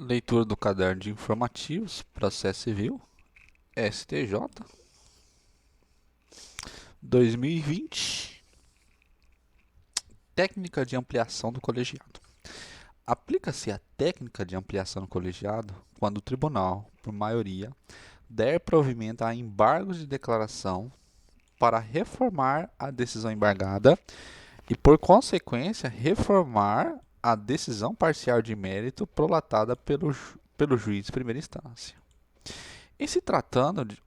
Leitura do caderno de informativos, processo civil, STJ, 2020. Técnica de ampliação do colegiado. Aplica-se a técnica de ampliação do colegiado quando o tribunal, por maioria, der provimento a embargos de declaração para reformar a decisão embargada e, por consequência, reformar a decisão parcial de mérito prolatada pelo juiz de primeira instância. Em se tratando de,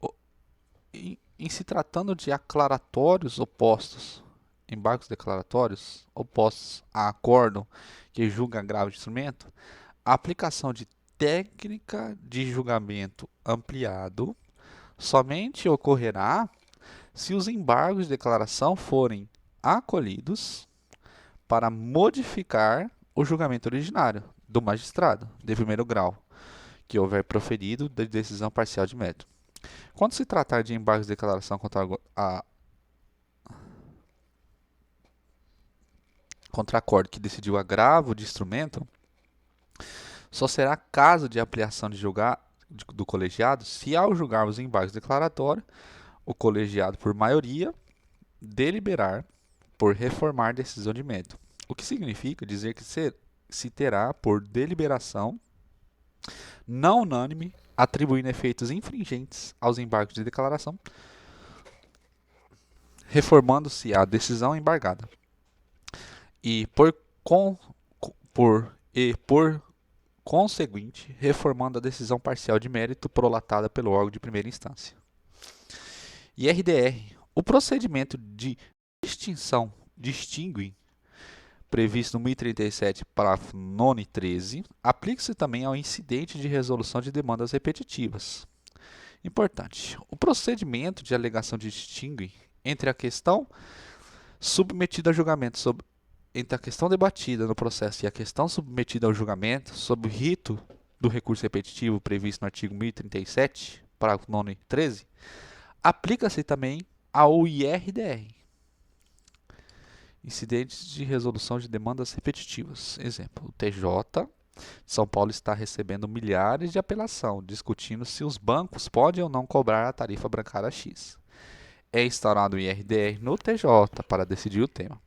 em se tratando de aclaratórios opostos, embargos declaratórios opostos a acórdão que julga agravo de instrumento, a aplicação de técnica de julgamento ampliado somente ocorrerá se os embargos de declaração forem acolhidos para modificar o julgamento originário do magistrado de primeiro grau, que houver proferido de decisão parcial de mérito. Quando se tratar de embargos de declaração contra acordo que decidiu agravo de instrumento, só será caso de ampliação do colegiado se, ao julgar os embargos declaratórios, o colegiado, por maioria, deliberar por reformar decisão de mérito. O que significa dizer que se terá, por deliberação não unânime, atribuindo efeitos infringentes aos embargos de declaração, reformando-se a decisão embargada. E por conseguinte, reformando a decisão parcial de mérito prolatada pelo órgão de primeira instância. IRDR. O procedimento de distingue, previsto no 1037, parágrafo 9 e 13, aplica-se também ao incidente de resolução de demandas repetitivas. Importante. O procedimento de alegação distingue entre a questão submetida a julgamento entre a questão debatida no processo e a questão submetida ao julgamento sob o rito do recurso repetitivo previsto no artigo 1037, parágrafo 9 e 13, aplica-se também ao IRDR. Incidentes de resolução de demandas repetitivas. Exemplo, o TJ de São Paulo está recebendo milhares de apelação, discutindo se os bancos podem ou não cobrar a tarifa bancária X. É instaurado o IRDR no TJ para decidir o tema.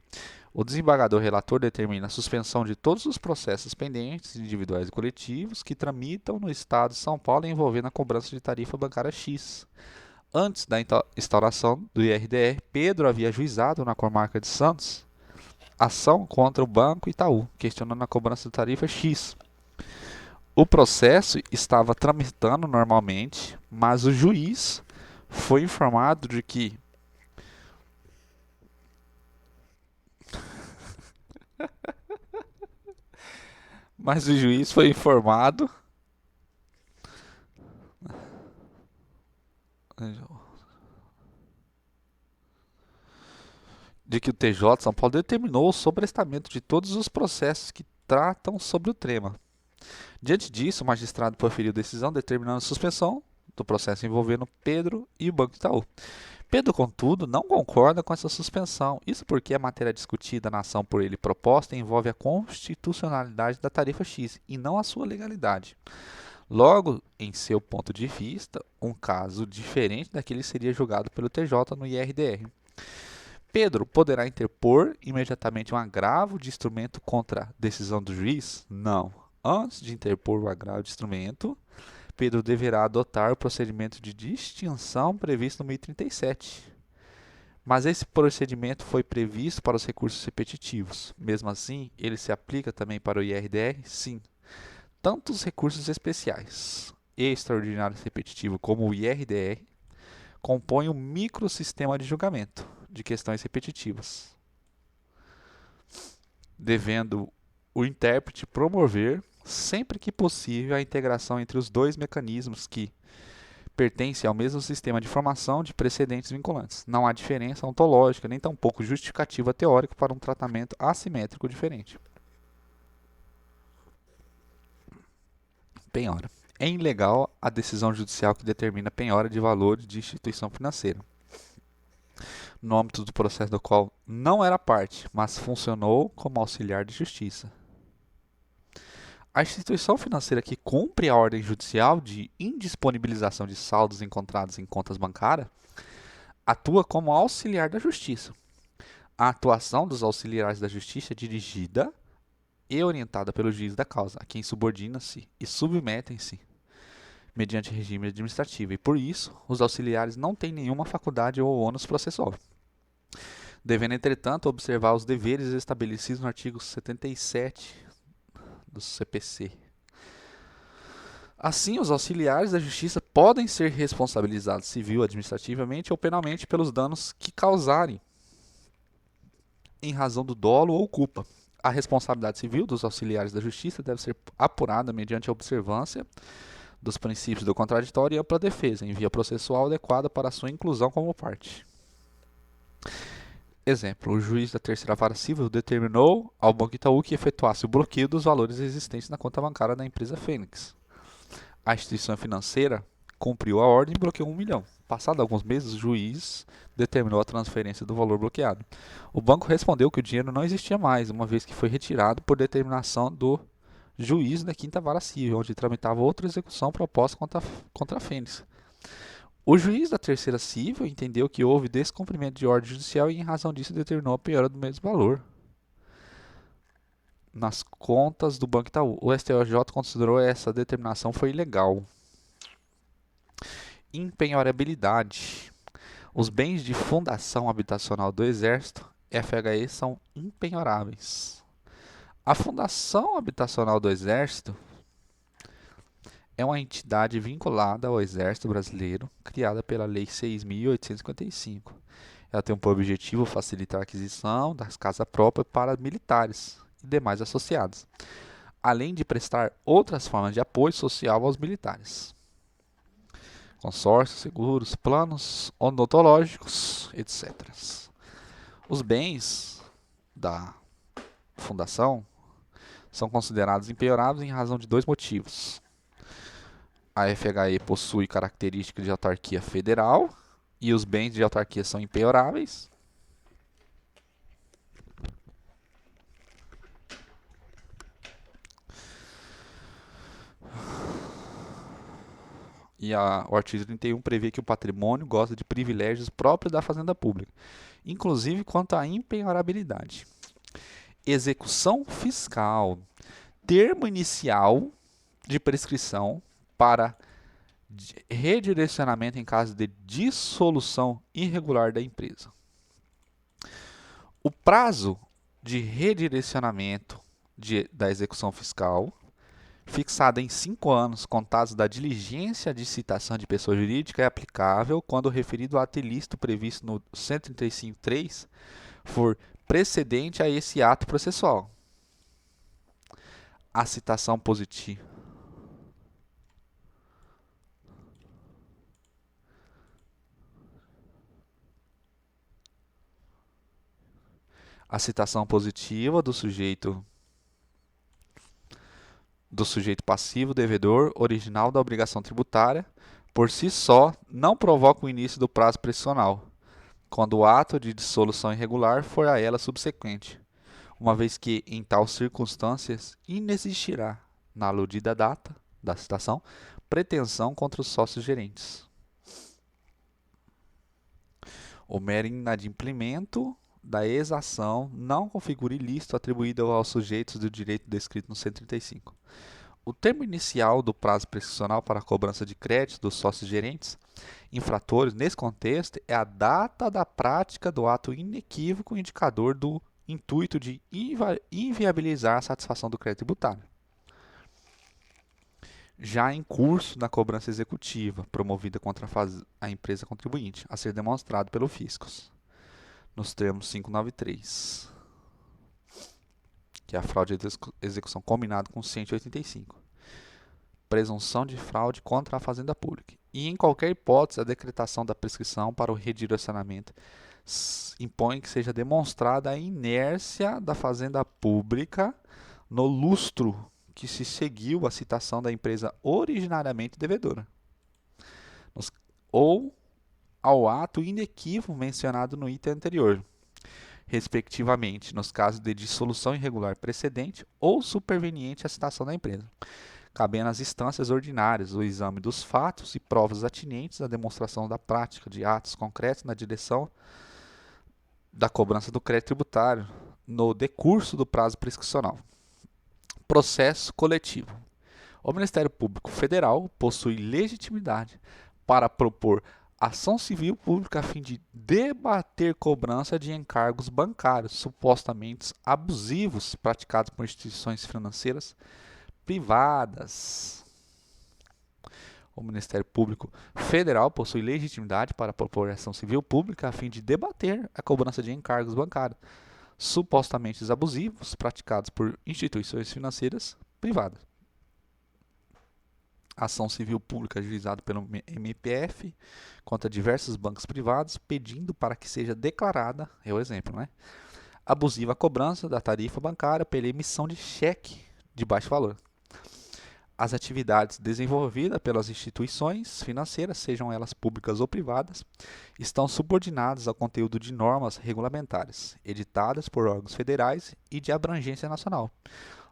O desembargador relator determina a suspensão de todos os processos pendentes, individuais e coletivos, que tramitam no Estado de São Paulo envolvendo a cobrança de tarifa bancária X. Antes da instauração do IRDR, Pedro havia ajuizado na comarca de Santos ação contra o Banco Itaú, questionando a cobrança de tarifa X. O processo estava tramitando normalmente, mas o juiz foi informado de que de que o TJ de São Paulo determinou o sobrestamento de todos os processos que tratam sobre o tema. Diante disso, o magistrado proferiu decisão determinando a suspensão do processo envolvendo Pedro e o Banco Itaú. Pedro, contudo, não concorda com essa suspensão. Isso porque a matéria discutida na ação por ele proposta envolve a constitucionalidade da tarifa X e não a sua legalidade. Logo, em seu ponto de vista, um caso diferente daquele seria julgado pelo TJ no IRDR. Pedro poderá interpor imediatamente um agravo de instrumento contra a decisão do juiz? Não. Antes de interpor o agravo de instrumento, Pedro deverá adotar o procedimento de distinção previsto no 1037. Mas esse procedimento foi previsto para os recursos repetitivos. Mesmo assim, ele se aplica também para o IRDR? Sim. Tanto os recursos especiais e extraordinários repetitivos como o IRDR compõem um microsistema de julgamento de questões repetitivas, devendo o intérprete promover, sempre que possível, a integração entre os dois mecanismos que pertencem ao mesmo sistema de formação de precedentes vinculantes. Não há diferença ontológica, nem tampouco justificativa teórica para um tratamento assimétrico diferente. Penhora. É ilegal a decisão judicial que determina a penhora de valores de instituição financeira, no âmbito do processo do qual não era parte, mas funcionou como auxiliar de justiça. A instituição financeira que cumpre a ordem judicial de indisponibilização de saldos encontrados em contas bancárias atua como auxiliar da justiça. A atuação dos auxiliares da justiça é dirigida e orientada pelo juiz da causa, a quem subordina-se e submetem-se mediante regime administrativo, e por isso os auxiliares não têm nenhuma faculdade ou ônus processual, devendo, entretanto, observar os deveres estabelecidos no artigo 77 do CPC. Assim, os auxiliares da justiça podem ser responsabilizados civil, administrativamente ou penalmente pelos danos que causarem em razão do dolo ou culpa. A responsabilidade civil dos auxiliares da justiça deve ser apurada mediante a observância dos princípios do contraditório e ampla defesa, em via processual adequada para sua inclusão como parte. Exemplo, o juiz da terceira vara civil determinou ao Banco Itaú que efetuasse o bloqueio dos valores existentes na conta bancária da empresa Fênix. A instituição financeira cumpriu a ordem e bloqueou 1 milhão. Passados alguns meses, o juiz determinou a transferência do valor bloqueado. O banco respondeu que o dinheiro não existia mais, uma vez que foi retirado por determinação do juiz da quinta vara civil, onde tramitava outra execução proposta contra a Fênix. O juiz da terceira civil entendeu que houve descumprimento de ordem judicial e, em razão disso, determinou a penhora do mesmo valor nas contas do Banco Itaú. O STJ considerou essa determinação foi ilegal. Impenhorabilidade. Os bens de fundação habitacional do Exército, FHE, são impenhoráveis. A Fundação Habitacional do Exército é uma entidade vinculada ao Exército Brasileiro, criada pela Lei 6.855. Ela tem por objetivo facilitar a aquisição das casas próprias para militares e demais associados, além de prestar outras formas de apoio social aos militares. Consórcios, seguros, planos odontológicos, etc. Os bens da fundação são considerados impenhoráveis em razão de 2 motivos. A FHE possui características de autarquia federal e os bens de autarquia são impenhoráveis. E o artigo 31 prevê que o patrimônio goza de privilégios próprios da fazenda pública, inclusive quanto à impenhorabilidade. Execução fiscal. Termo inicial de prescrição para redirecionamento em caso de dissolução irregular da empresa. O prazo de redirecionamento da execução fiscal, fixado em 5 anos contados da diligência de citação de pessoa jurídica, é aplicável quando o referido ato ilícito previsto no 135.3 for precedente a esse ato processual. A citação positiva. A citação positiva do sujeito passivo devedor original da obrigação tributária, por si só, não provoca o início do prazo prescricional, quando o ato de dissolução irregular for a ela subsequente, uma vez que, em tais circunstâncias, inexistirá, na aludida data da citação, pretensão contra os sócios gerentes. O mero inadimplemento da exação não configura ilícito atribuído aos sujeitos do direito descrito no 135. O termo inicial do prazo prescricional para a cobrança de crédito dos sócios gerentes infratores, nesse contexto, é a data da prática do ato inequívoco indicador do intuito de inviabilizar a satisfação do crédito tributário. Já em curso da cobrança executiva, promovida contra a empresa contribuinte, a ser demonstrado pelo fiscus, nos termos 593, que é a fraude de execução combinado com 185. Presunção de fraude contra a fazenda pública. E, em qualquer hipótese, a decretação da prescrição para o redirecionamento impõe que seja demonstrada a inércia da fazenda pública no lustro que se seguiu a citação da empresa originariamente devedora, ou ao ato inequívoco mencionado no item anterior. respectivamente, nos casos de dissolução irregular precedente ou superveniente à citação da empresa, cabendo às instâncias ordinárias o exame dos fatos e provas atinentes à demonstração da prática de atos concretos na direção da cobrança do crédito tributário no decurso do prazo prescricional. Processo coletivo. O Ministério Público Federal possui legitimidade para propor ação civil pública a fim de debater cobrança de encargos bancários supostamente abusivos praticados por instituições financeiras privadas. O Ministério Público Federal possui legitimidade para propor ação civil pública a fim de debater a cobrança de encargos bancários supostamente abusivos praticados por instituições financeiras privadas. Ação civil pública ajuizada pelo MPF contra diversos bancos privados, pedindo para que seja declarada, é o exemplo, né, abusiva a cobrança da tarifa bancária pela emissão de cheque de baixo valor. As atividades desenvolvidas pelas instituições financeiras, sejam elas públicas ou privadas, estão subordinadas ao conteúdo de normas regulamentares, editadas por órgãos federais e de abrangência nacional.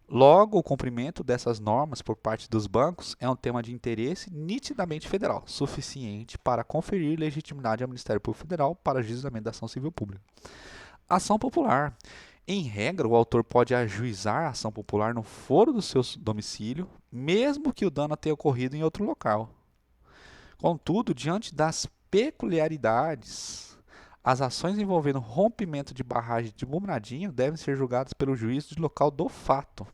Logo, o cumprimento dessas normas por parte dos bancos é um tema de interesse nitidamente federal, suficiente para conferir legitimidade ao Ministério Público Federal para ajuizamento da ação civil pública. Ação popular. Em regra, o autor pode ajuizar a ação popular no foro do seu domicílio, mesmo que o dano tenha ocorrido em outro local. Contudo, diante das peculiaridades, as ações envolvendo rompimento de barragem de Brumadinho devem ser julgadas pelo juiz do local do fato.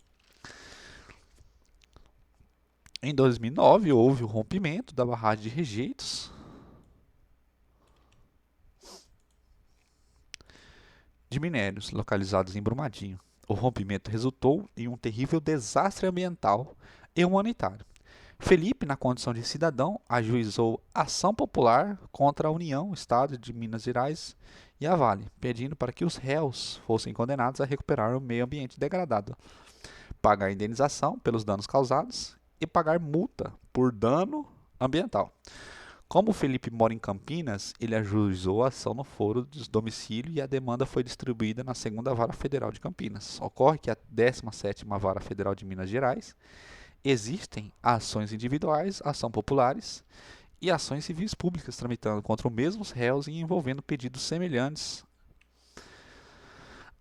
Em 2009, houve o rompimento da barragem de Rejeitos, de minérios localizados em Brumadinho. O rompimento resultou em um terrível desastre ambiental e humanitário. Felipe, na condição de cidadão, ajuizou ação popular contra a União, Estado de Minas Gerais e a Vale, pedindo para que os réus fossem condenados a recuperar o meio ambiente degradado, pagar indenização pelos danos causados e pagar multa por dano ambiental. Como o Felipe mora em Campinas, ele ajuizou a ação no foro de domicílio e a demanda foi distribuída na 2ª Vara Federal de Campinas. Ocorre que a 17ª Vara Federal de Minas Gerais existem ações individuais, ação populares e ações civis públicas tramitando contra os mesmos réus e envolvendo pedidos semelhantes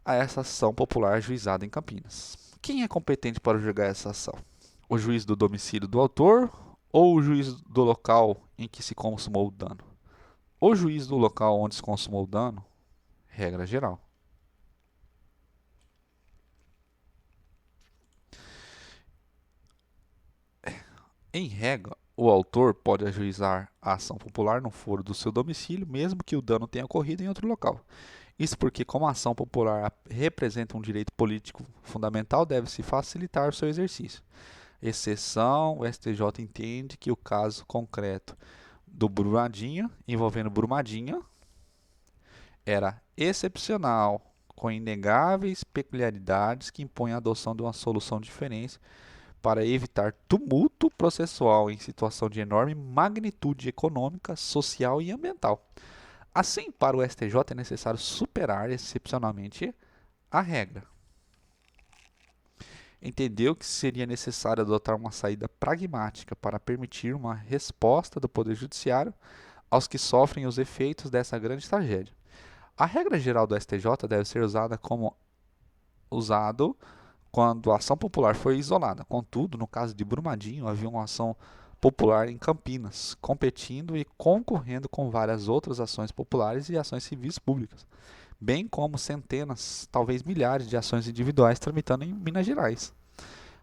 a essa ação popular ajuizada em Campinas. Quem é competente para julgar essa ação? O juiz do domicílio do autor ou o juiz do local em que se consumou o dano? O juiz do local onde se consumou o dano, regra geral. Em regra, o autor pode ajuizar a ação popular no foro do seu domicílio, mesmo que o dano tenha ocorrido em outro local. Isso porque, como a ação popular representa um direito político fundamental, deve-se facilitar o seu exercício. Exceção, o STJ entende que o caso concreto do Brumadinho, envolvendo Brumadinho, era excepcional, com inegáveis peculiaridades que impõem a adoção de uma solução diferente para evitar tumulto processual em situação de enorme magnitude econômica, social e ambiental. Assim, para o STJ é necessário superar excepcionalmente a regra. Entendeu que seria necessário adotar uma saída pragmática para permitir uma resposta do Poder Judiciário aos que sofrem os efeitos dessa grande tragédia. A regra geral do STJ deve ser usada quando a ação popular foi isolada. Contudo, no caso de Brumadinho, havia uma ação popular em Campinas, competindo e concorrendo com várias outras ações populares e ações civis públicas, bem como centenas, talvez milhares de ações individuais tramitando em Minas Gerais.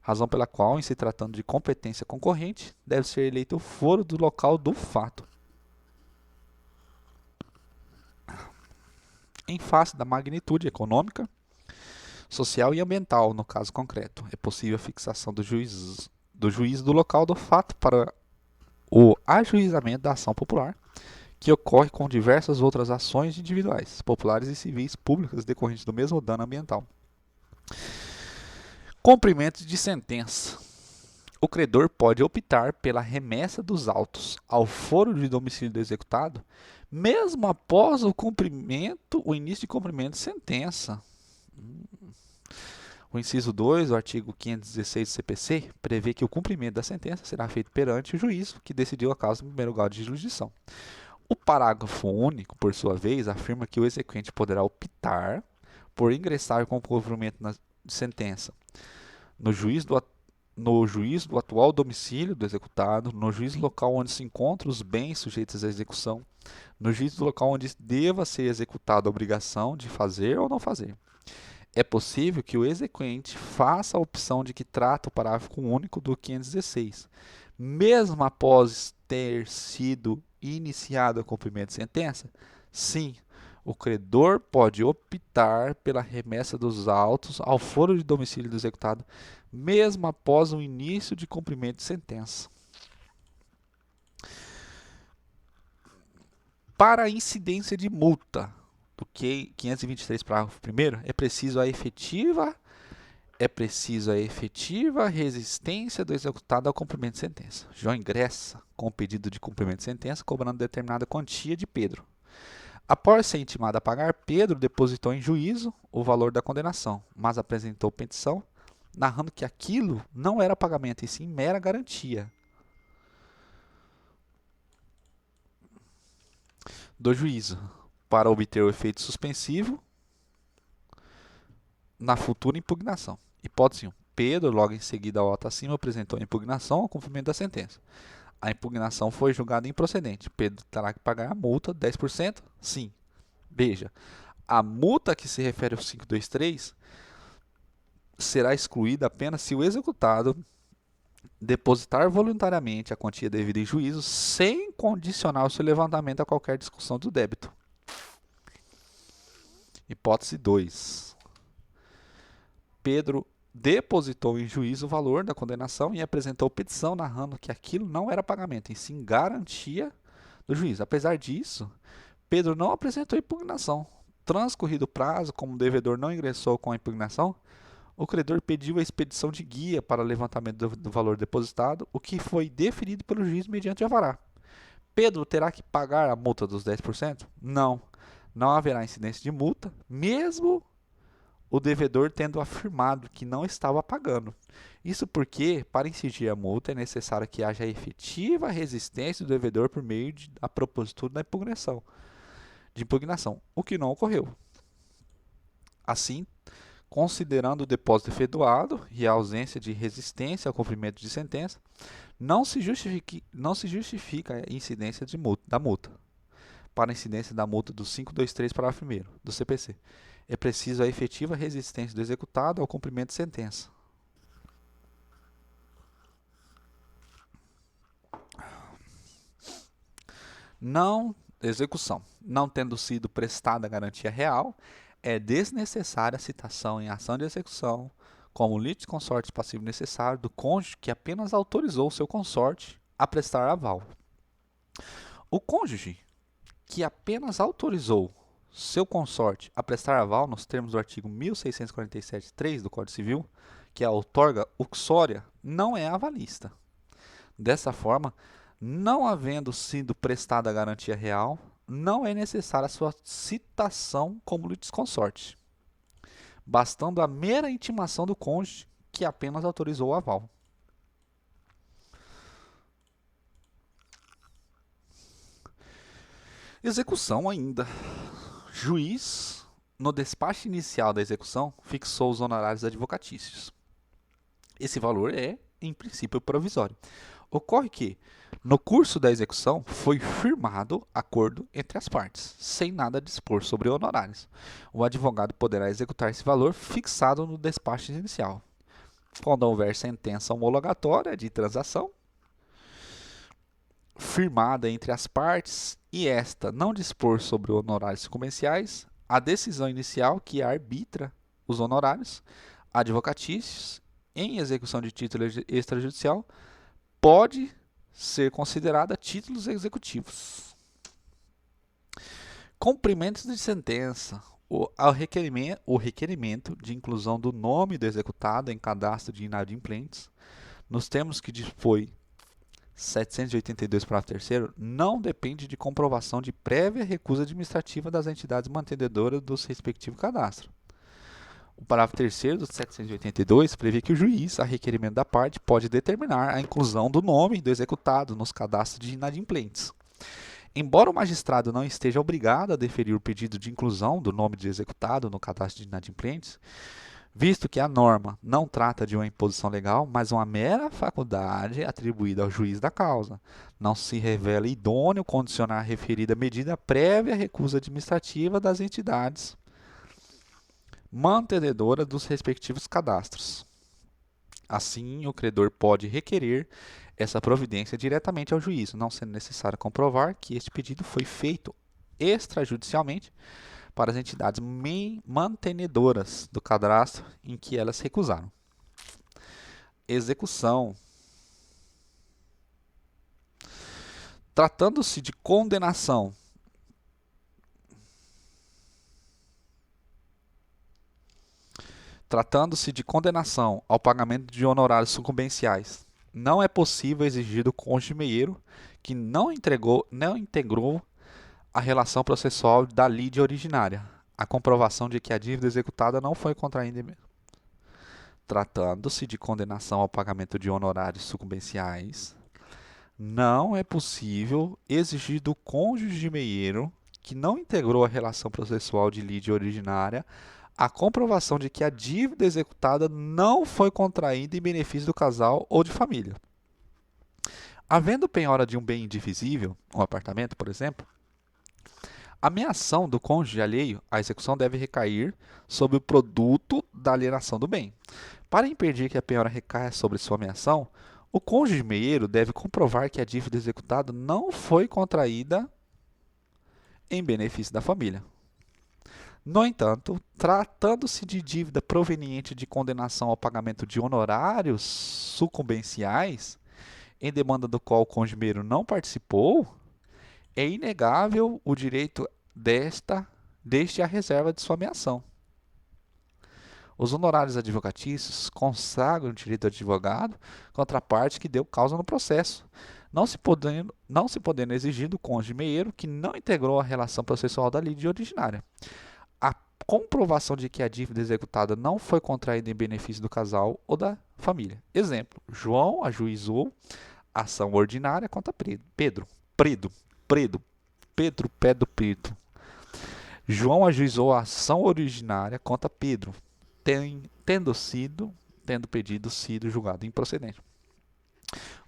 Razão pela qual, em se tratando de competência concorrente, deve ser eleito o foro do local do fato. Em face da magnitude econômica, social e ambiental, no caso concreto, é possível a fixação do juiz do local do fato para o ajuizamento da ação popular, que ocorre com diversas outras ações individuais, populares e civis públicas decorrentes do mesmo dano ambiental. Cumprimento de sentença. O credor pode optar pela remessa dos autos ao foro de domicílio do executado, mesmo após o início de cumprimento de sentença. O inciso 2 do artigo 516 do CPC prevê que o cumprimento da sentença será feito perante o juízo que decidiu a causa no primeiro grau de jurisdição. O parágrafo único, por sua vez, afirma que o exequente poderá optar por ingressar com o cumprimento de sentença no juízo do atual domicílio do executado, no juízo local onde se encontram os bens sujeitos à execução, no juízo local onde deva ser executada a obrigação de fazer ou não fazer. É possível que o exequente faça a opção de que trata o parágrafo único do 516, mesmo após ter sido iniciado o cumprimento de sentença? Sim, o credor pode optar pela remessa dos autos ao foro de domicílio do executado, mesmo após o início de cumprimento de sentença. Para a incidência de multa do 523, parágrafo 1º, é preciso a efetiva resistência do executado ao cumprimento de sentença. João ingressa com o pedido de cumprimento de sentença, cobrando determinada quantia de Pedro. Após ser intimado a pagar, Pedro depositou em juízo o valor da condenação, mas apresentou petição, narrando que aquilo não era pagamento, e sim mera garantia do juízo, para obter o efeito suspensivo na futura impugnação. Hipótese 1. Pedro, logo em seguida ao ato acima, apresentou a impugnação ao cumprimento da sentença. A impugnação foi julgada improcedente. Pedro terá que pagar a multa, 10%? Sim. Veja, a multa que se refere ao 523 será excluída apenas se o executado depositar voluntariamente a quantia devida em juízo sem condicionar o seu levantamento a qualquer discussão do débito. Hipótese 2. Pedro depositou em juízo o valor da condenação e apresentou petição narrando que aquilo não era pagamento, e sim garantia do juiz. Apesar disso, Pedro não apresentou impugnação. Transcorrido o prazo, como o devedor não ingressou com a impugnação, o credor pediu a expedição de guia para levantamento do valor depositado, o que foi deferido pelo juiz mediante alvará. Pedro terá que pagar a multa dos 10%? Não. Não haverá incidência de multa, mesmo o devedor tendo afirmado que não estava pagando. Isso porque, para incidir a multa, é necessário que haja efetiva resistência do devedor por meio da propositura da impugnação, o que não ocorreu. Assim, considerando o depósito efetuado e a ausência de resistência ao cumprimento de sentença, não se justifica a incidência da multa. Para a incidência da multa do 523, parágrafo 1º do CPC, é preciso a efetiva resistência do executado ao cumprimento de sentença. Execução. Não tendo sido prestada a garantia real, é desnecessária a citação em ação de execução como litisconsorte passivo necessário do cônjuge que apenas autorizou seu consorte a prestar aval. O cônjuge que apenas autorizou seu consorte a prestar aval nos termos do artigo 1647.3 do Código Civil, que a outorga uxória, não é avalista. Dessa forma, não havendo sido prestada a garantia real, não é necessária a sua citação como litisconsorte, bastando a mera intimação do cônjuge que apenas autorizou o aval. Execução ainda. Juiz, no despacho inicial da execução, fixou os honorários advocatícios. Esse valor é, em princípio, provisório. Ocorre que, no curso da execução, foi firmado acordo entre as partes, sem nada dispor sobre honorários. O advogado poderá executar esse valor fixado no despacho inicial. Quando houver sentença homologatória de transação, firmada entre as partes, e esta não dispor sobre honorários comerciais, a decisão inicial que arbitra os honorários advocatícios em execução de título extrajudicial pode ser considerada títulos executivos. Cumprimentos de sentença. O requerimento de inclusão do nome do executado em cadastro de inadimplentes, nos termos que dispõe 782, parágrafo 3º, não depende de comprovação de prévia recusa administrativa das entidades mantenedoras dos respectivos cadastros. O parágrafo 3º do 782 prevê que o juiz, a requerimento da parte, pode determinar a inclusão do nome do executado nos cadastros de inadimplentes. Embora o magistrado não esteja obrigado a deferir o pedido de inclusão do nome de executado no cadastro de inadimplentes, visto que a norma não trata de uma imposição legal, mas uma mera faculdade atribuída ao juiz da causa, não se revela idôneo condicionar a referida medida prévia recusa administrativa das entidades mantenedoras dos respectivos cadastros. Assim, o credor pode requerer essa providência diretamente ao juiz, não sendo necessário comprovar que este pedido foi feito extrajudicialmente para as entidades mantenedoras do cadastro em que elas recusaram. Execução. Tratando-se de condenação ao pagamento de honorários sucumbenciais, não é possível exigir do cônjuge meieiro que não integrou a relação processual da lide originária, a comprovação de que a dívida executada não foi contraída. Tratando-se de condenação ao pagamento de honorários sucumbenciais, não é possível exigir do cônjuge meieiro que não integrou a relação processual de lide originária a comprovação de que a dívida executada não foi contraída em benefício do casal ou de família. Havendo penhora de um bem indivisível, um apartamento, por exemplo, a meação do cônjuge alheio à execução deve recair sobre o produto da alienação do bem. Para impedir que a penhora recaia sobre sua meação, o cônjuge meieiro deve comprovar que a dívida executada não foi contraída em benefício da família. No entanto, tratando-se de dívida proveniente de condenação ao pagamento de honorários sucumbenciais, em demanda do qual o cônjuge meieiro não participou, é inegável o direito deste à reserva de sua meação. Os honorários advocatícios consagram o direito do advogado contra a parte que deu causa no processo, não se podendo exigir do cônjuge meieiro que não integrou a relação processual da lide originária a comprovação de que a dívida executada não foi contraída em benefício do casal ou da família. Exemplo: João ajuizou ação ordinária contra Pedro. João ajuizou a ação originária contra Pedro, tendo pedido sido julgado improcedente.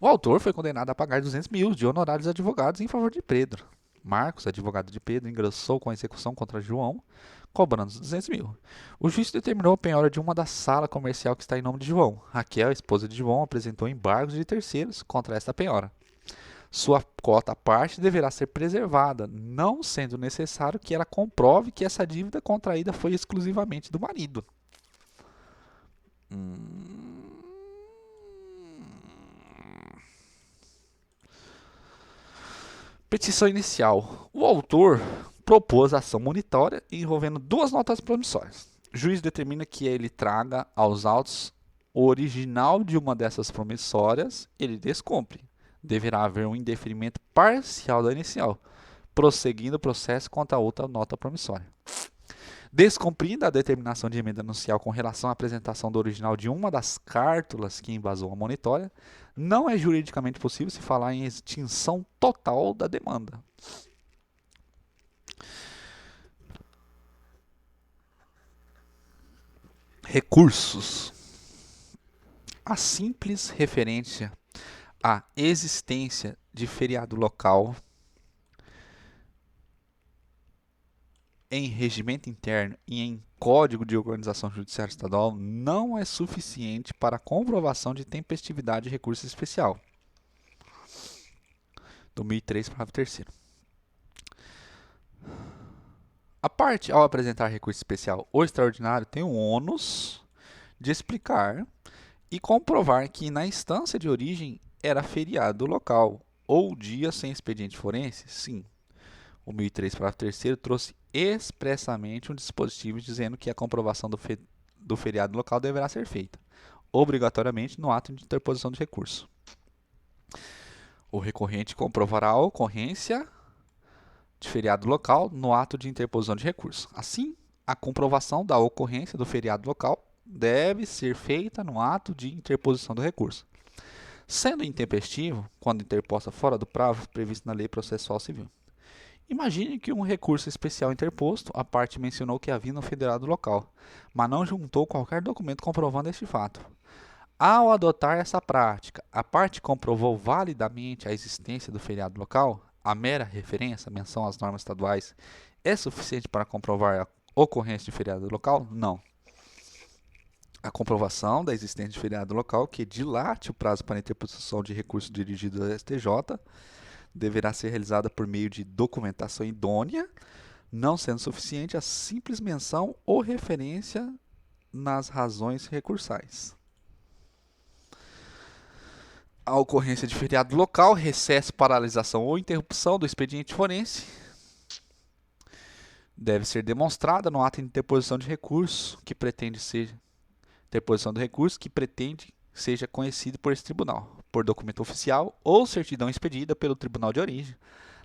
O autor foi condenado a pagar 200 mil de honorários advogados em favor de Pedro. Marcos, advogado de Pedro, ingressou com a execução contra João, cobrando 200 mil. O juiz determinou a penhora de uma da sala comercial que está em nome de João. Raquel, esposa de João, apresentou embargos de terceiros contra esta penhora. Sua cota à parte deverá ser preservada, não sendo necessário que ela comprove que essa dívida contraída foi exclusivamente do marido. Petição inicial. O autor propôs ação monitória envolvendo duas notas promissórias. O juiz determina que ele traga aos autos o original de uma dessas promissórias, ele descumpre. Deverá haver um indeferimento parcial da inicial, prosseguindo o processo contra a outra nota promissória. Descumprindo a determinação de emenda nupcial com relação à apresentação do original de uma das cártulas que embasou a monitória, não é juridicamente possível se falar em extinção total da demanda. Recursos. A simples referência à existência de feriado local em regimento interno e em Código de Organização Judiciária Estadual não é suficiente para a comprovação de tempestividade de recurso especial. Do 1003, parágrafo 3º. A parte, ao apresentar recurso especial ou extraordinário, tem o ônus de explicar e comprovar que na instância de origem era feriado local ou dia sem expediente forense. Sim, o 1003, parágrafo 3º, trouxe expressamente um dispositivo dizendo que a comprovação do feriado local deverá ser feita, obrigatoriamente, no ato de interposição de recurso. O recorrente comprovará a ocorrência de feriado local no ato de interposição de recurso. Assim, a comprovação da ocorrência do feriado local deve ser feita no ato de interposição do recurso, sendo intempestivo quando interposta fora do prazo previsto na Lei Processual Civil. Imagine que um recurso especial interposto, a parte mencionou que havia no feriado local, mas não juntou qualquer documento comprovando este fato. Ao adotar essa prática, a parte comprovou validamente a existência do feriado local? A mera referência, menção às normas estaduais, é suficiente para comprovar a ocorrência de feriado local? Não. A comprovação da existência de feriado local, que dilate o prazo para interposição de recurso dirigido ao STJ, deverá ser realizada por meio de documentação idônea, não sendo suficiente a simples menção ou referência nas razões recursais. A ocorrência de feriado local, recesso, paralisação ou interrupção do expediente forense deve ser demonstrada no ato de interposição de recurso que pretende seja conhecido por esse tribunal, por documento oficial ou certidão expedida pelo tribunal de origem,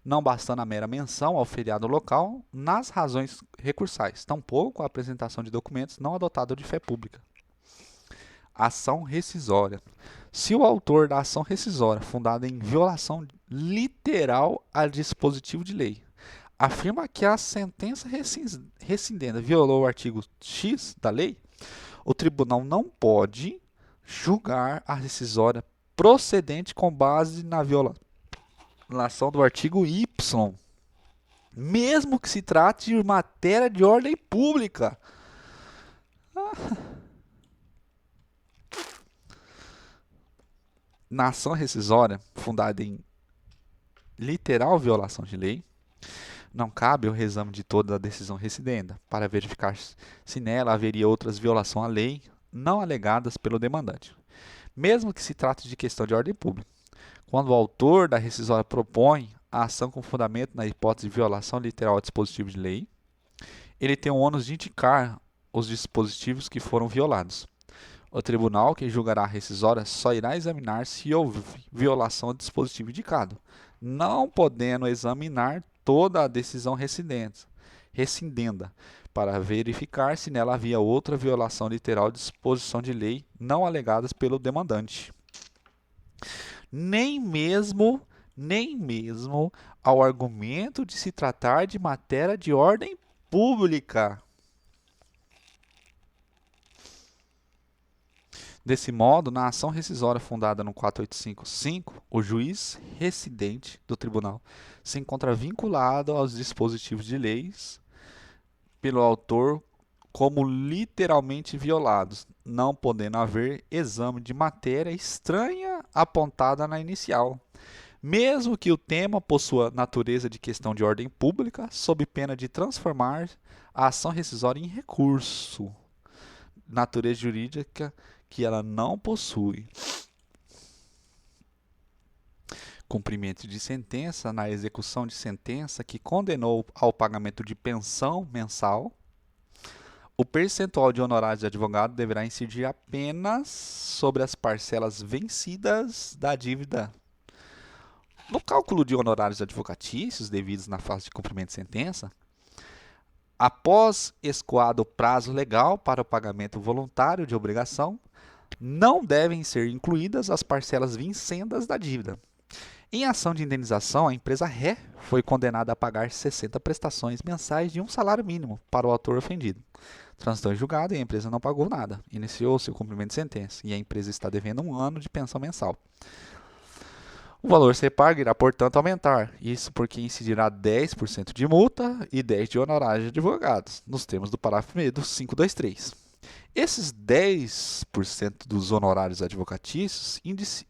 não bastando a mera menção ao feriado local nas razões recursais, tampouco a apresentação de documentos não adotados de fé pública. Ação rescisória. Se o autor da ação rescisória, fundada em violação literal a dispositivo de lei, afirma que a sentença rescindenda violou o artigo X da lei, o tribunal não pode julgar a rescisória procedente com base na violação do artigo Y, mesmo que se trate de matéria de ordem pública. Na ação rescisória, fundada em literal violação de lei, não cabe o reexame de toda a decisão rescindenda para verificar se nela haveria outras violações à lei não alegadas pelo demandante, mesmo que se trate de questão de ordem pública. Quando o autor da rescisória propõe a ação com fundamento na hipótese de violação literal a dispositivo de lei, ele tem o ônus de indicar os dispositivos que foram violados. O tribunal que julgará a rescisória só irá examinar se houve violação do dispositivo indicado, não podendo examinar toda a decisão rescindenda, para verificar se nela havia outra violação literal de disposição de lei não alegadas pelo demandante. Nem mesmo ao argumento de se tratar de matéria de ordem pública. Desse modo, na ação rescisória fundada no 485.5, o juiz residente do tribunal se encontra vinculado aos dispositivos de leis pelo autor como literalmente violados, não podendo haver exame de matéria estranha apontada na inicial, mesmo que o tema possua natureza de questão de ordem pública, sob pena de transformar a ação rescisória em recurso, natureza jurídica que ela não possui. Cumprimento de sentença na execução de sentença que condenou ao pagamento de pensão mensal. O percentual de honorários de advogado deverá incidir apenas sobre as parcelas vencidas da dívida. No cálculo de honorários advocatícios devidos na fase de cumprimento de sentença, após escoado o prazo legal para o pagamento voluntário de obrigação, não devem ser incluídas as parcelas vincendas da dívida. Em ação de indenização, a empresa ré foi condenada a pagar 60 prestações mensais de um salário mínimo para o autor ofendido. Transitou em julgado e a empresa não pagou nada. Iniciou-se o cumprimento de sentença e a empresa está devendo 1 ano de pensão mensal. O valor a ser pago irá, portanto, aumentar. Isso porque incidirá 10% de multa e 10% de honorários de advogados, nos termos do parágrafo 1º do 523. Esses 10% dos honorários advocatícios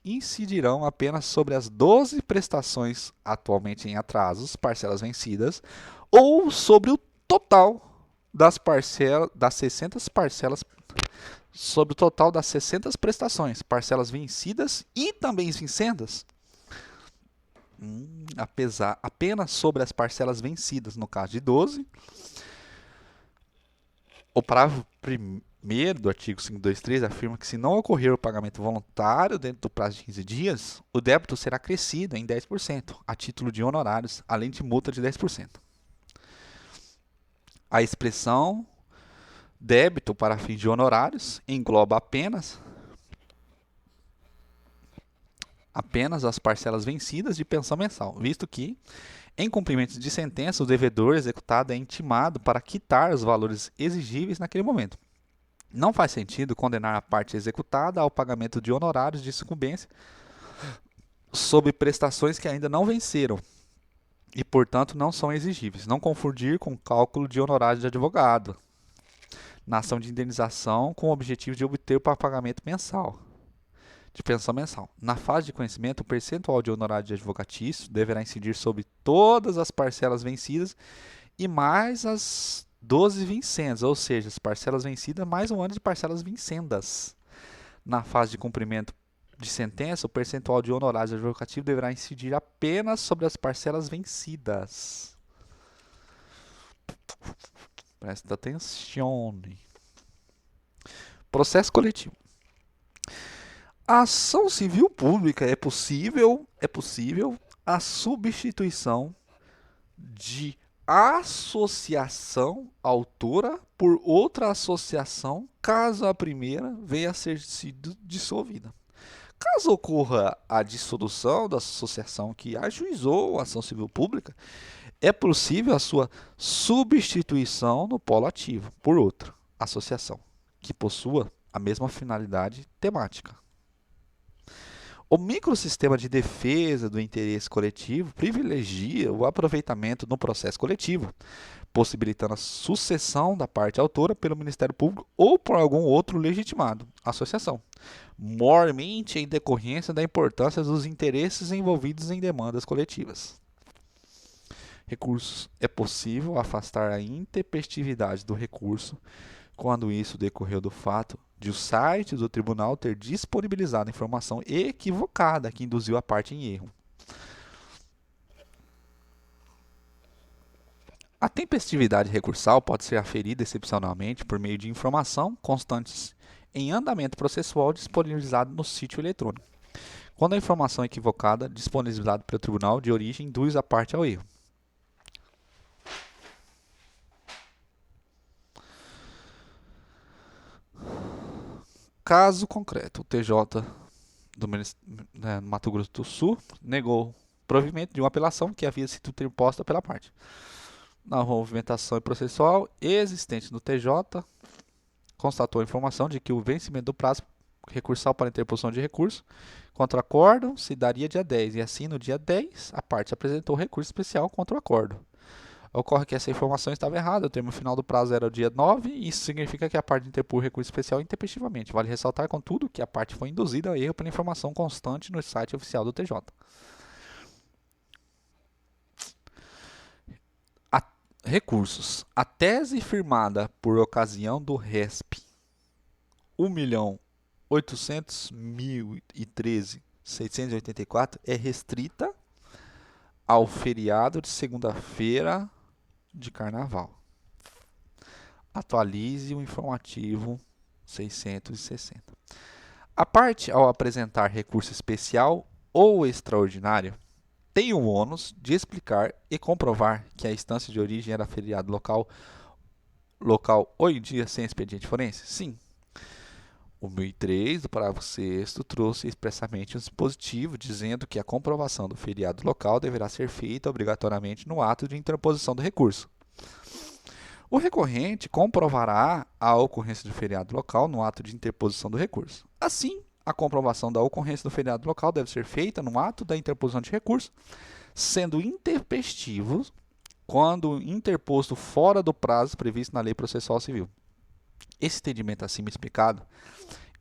incidirão apenas sobre as 12 prestações atualmente em atrasos, parcelas vencidas, ou sobre o total das 600 parcelas, sobre o total das 600 prestações, parcelas vencidas e também vincendas, apenas sobre as parcelas vencidas, no caso de 12. O parágrafo 1º do artigo 523 afirma que se não ocorrer o pagamento voluntário dentro do prazo de 15 dias, o débito será acrescido em 10%, a título de honorários, além de multa de 10%. A expressão débito para fins de honorários engloba apenas as parcelas vencidas de pensão mensal, visto que, em cumprimento de sentença, o devedor executado é intimado para quitar os valores exigíveis naquele momento. Não faz sentido condenar a parte executada ao pagamento de honorários de sucumbência sob prestações que ainda não venceram e, portanto, não são exigíveis. Não confundir com cálculo de honorários de advogado na ação de indenização com o objetivo de obter o pagamento mensal, de pensão mensal. Na fase de conhecimento, o percentual de honorário de advocatício deverá incidir sobre todas as parcelas vencidas e mais as 12 vincendas, ou seja, as parcelas vencidas mais um ano de parcelas vincendas. Na fase de cumprimento de sentença, o percentual de honorários advocatícios deverá incidir apenas sobre as parcelas vencidas. Presta atenção. Processo coletivo. A ação civil pública é possível a substituição de associação autora por outra associação, caso a primeira venha a ser sido dissolvida. Caso ocorra a dissolução da associação que ajuizou a ação civil pública, é possível a sua substituição no polo ativo por outra associação que possua a mesma finalidade temática. O microsistema de defesa do interesse coletivo privilegia o aproveitamento no processo coletivo, possibilitando a sucessão da parte autora pelo Ministério Público ou por algum outro legitimado, associação, mormente em decorrência da importância dos interesses envolvidos em demandas coletivas. Recursos. É possível afastar a intempestividade do recurso quando isso decorreu do fato de o site do tribunal ter disponibilizado informação equivocada que induziu a parte em erro. A tempestividade recursal pode ser aferida excepcionalmente por meio de informação constantes em andamento processual disponibilizado no sítio eletrônico, quando a informação equivocada disponibilizada pelo tribunal de origem induz a parte ao erro. Caso concreto, o TJ do Mato Grosso do Sul negou provimento de uma apelação que havia sido interposta pela parte. Na movimentação processual existente no TJ, constatou a informação de que o vencimento do prazo recursal para interposição de recurso contra o acórdão se daria dia 10, e assim no dia 10 a parte apresentou recurso especial contra o acórdão. Ocorre que essa informação estava errada, o termo final do prazo era o dia 9, e isso significa que a parte interpôs recurso especial intempestivamente. Vale ressaltar, contudo, que a parte foi induzida a erro pela informação constante no site oficial do TJ. Recursos. A tese firmada por ocasião do RESP 1.800.013.684 é restrita ao feriado de segunda-feira de carnaval. Atualize o informativo 660. A parte, ao apresentar recurso especial ou extraordinário, tem o ônus de explicar e comprovar que a instância de origem era feriado local ou em dia sem expediente forense? Sim. O 1003 do parágrafo 6º trouxe expressamente um dispositivo dizendo que a comprovação do feriado local deverá ser feita obrigatoriamente no ato de interposição do recurso. O recorrente comprovará a ocorrência do feriado local no ato de interposição do recurso. Assim, a comprovação da ocorrência do feriado local deve ser feita no ato da interposição de recurso, sendo intempestivo quando interposto fora do prazo previsto na Lei Processual Civil. Esse entendimento acima explicado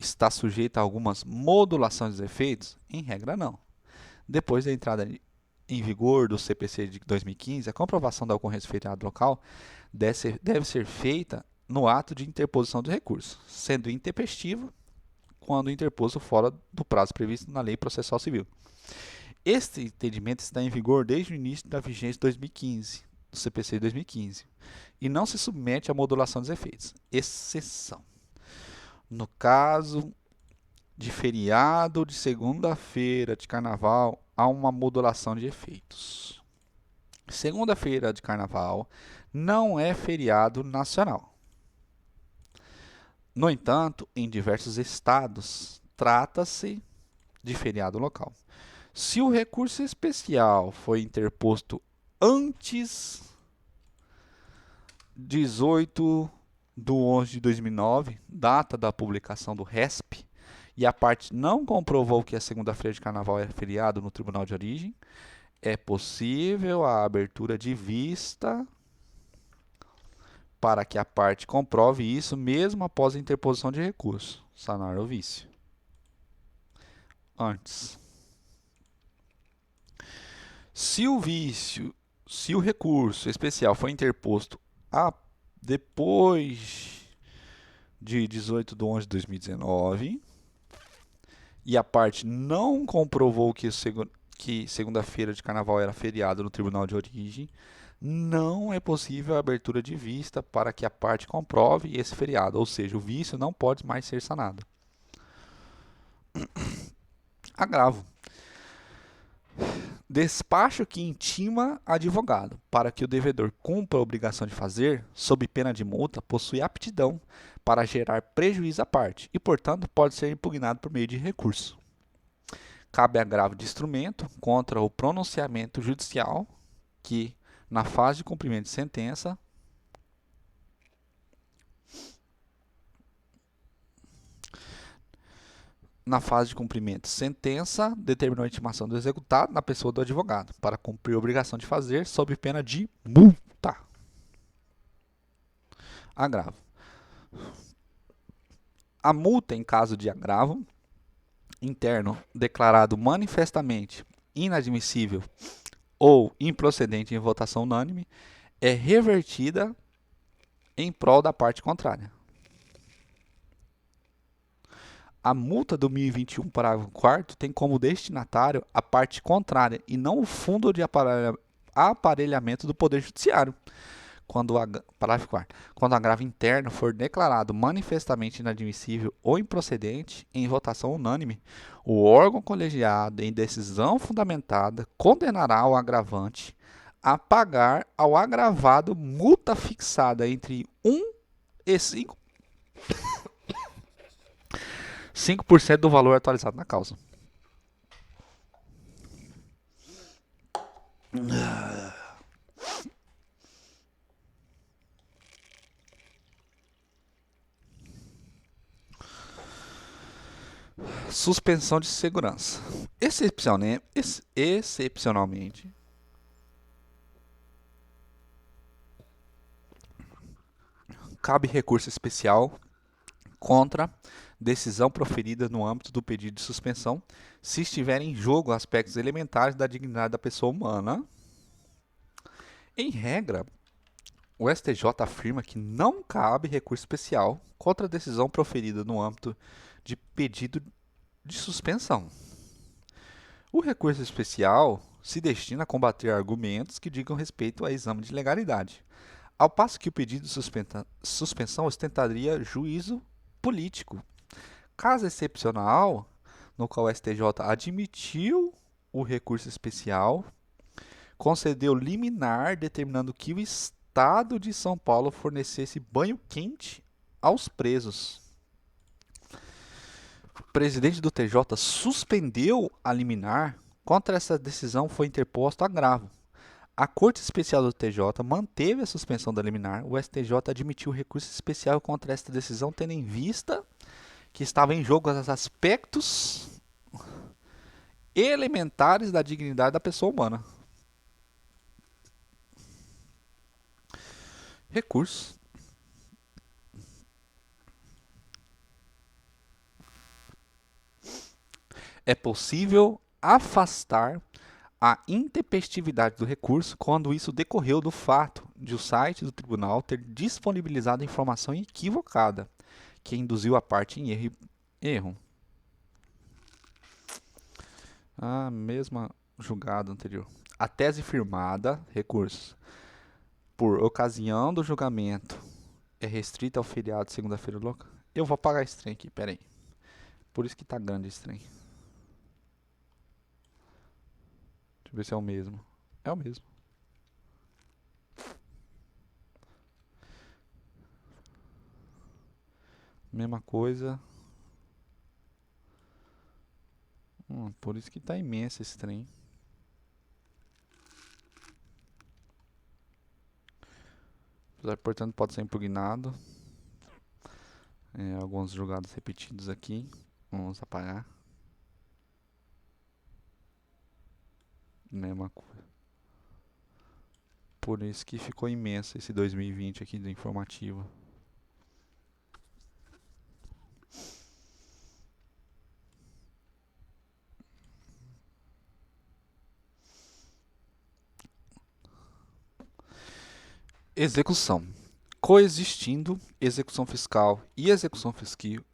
está sujeito a algumas modulações dos efeitos? Em regra, não. Depois da entrada em vigor do CPC de 2015, a comprovação da ocorrência do feriado local deve ser feita no ato de interposição do recurso, sendo intempestivo quando interposto fora do prazo previsto na Lei Processual Civil. Este entendimento está em vigor desde o início da vigência de 2015, do CPC de 2015, e não se submete à modulação dos efeitos. Exceção. No caso de feriado de segunda-feira de carnaval, há uma modulação de efeitos. Segunda-feira de carnaval não é feriado nacional. No entanto, em diversos estados, trata-se de feriado local. Se o recurso especial foi interposto antes 18 de 11 de 2009, data da publicação do RESP, e a parte não comprovou que a segunda-feira de carnaval é feriado no tribunal de origem, é possível a abertura de vista para que a parte comprove isso mesmo após a interposição de recurso, sanar o vício. Antes. Se o recurso especial foi interposto depois de 18 de 11 de 2019 e a parte não comprovou que segunda-feira de carnaval era feriado no tribunal de origem, não é possível a abertura de vista para que a parte comprove esse feriado, ou seja, o vício não pode mais ser sanado. Agravo. Despacho que intima advogado para que o devedor cumpra a obrigação de fazer, sob pena de multa, possui aptidão para gerar prejuízo à parte e, portanto, pode ser impugnado por meio de recurso. Cabe agravo de instrumento contra o pronunciamento judicial que, na fase de cumprimento de sentença, determinou a intimação do executado na pessoa do advogado para cumprir a obrigação de fazer sob pena de multa. Agravo. A multa, em caso de agravo interno declarado manifestamente inadmissível ou improcedente em votação unânime, é revertida em prol da parte contrária. A multa do 1021, parágrafo 4º, tem como destinatário a parte contrária e não o fundo de aparelhamento do Poder Judiciário. Parágrafo 4º. Quando o agravo interno for declarado manifestamente inadmissível ou improcedente em votação unânime, o órgão colegiado, em decisão fundamentada, condenará o agravante a pagar ao agravado multa fixada entre 1 e 5% do valor atualizado na causa. Suspensão de segurança. Excepcionalmente, cabe recurso especial contra decisão proferida no âmbito do pedido de suspensão, se estiver em jogo aspectos elementares da dignidade da pessoa humana. Em regra, o STJ afirma que não cabe recurso especial contra a decisão proferida no âmbito de pedido de suspensão. O recurso especial se destina a combater argumentos que digam respeito a exame de legalidade, ao passo que o pedido de suspensão ostentaria juízo político. Caso excepcional, no qual o STJ admitiu o recurso especial, concedeu liminar determinando que o Estado de São Paulo fornecesse banho quente aos presos. O presidente do TJ suspendeu a liminar. Contra essa decisão foi interposto agravo. A Corte Especial do TJ manteve a suspensão da liminar. O STJ admitiu o recurso especial contra esta decisão, tendo em vista que estava em jogo os aspectos elementares da dignidade da pessoa humana. Recurso. É possível afastar a intempestividade do recurso quando isso decorreu do fato de o site do tribunal ter disponibilizado informação equivocada que induziu a parte em erro. A mesma julgado anterior. A tese firmada, recurso, por ocasião do julgamento, é restrita ao feriado de segunda-feira local. Eu vou apagar esse trem aqui, pera aí. Por isso que tá grande esse trem. Deixa eu ver se é o mesmo. É o mesmo. Mesma coisa. Por isso que tá imenso esse trem. Portanto, pode ser impugnado. Alguns julgados repetidos aqui. Vamos apagar. Mesma coisa. Por isso que ficou imenso esse 2020 aqui do informativo. Execução. Coexistindo execução fiscal e execução fiscal.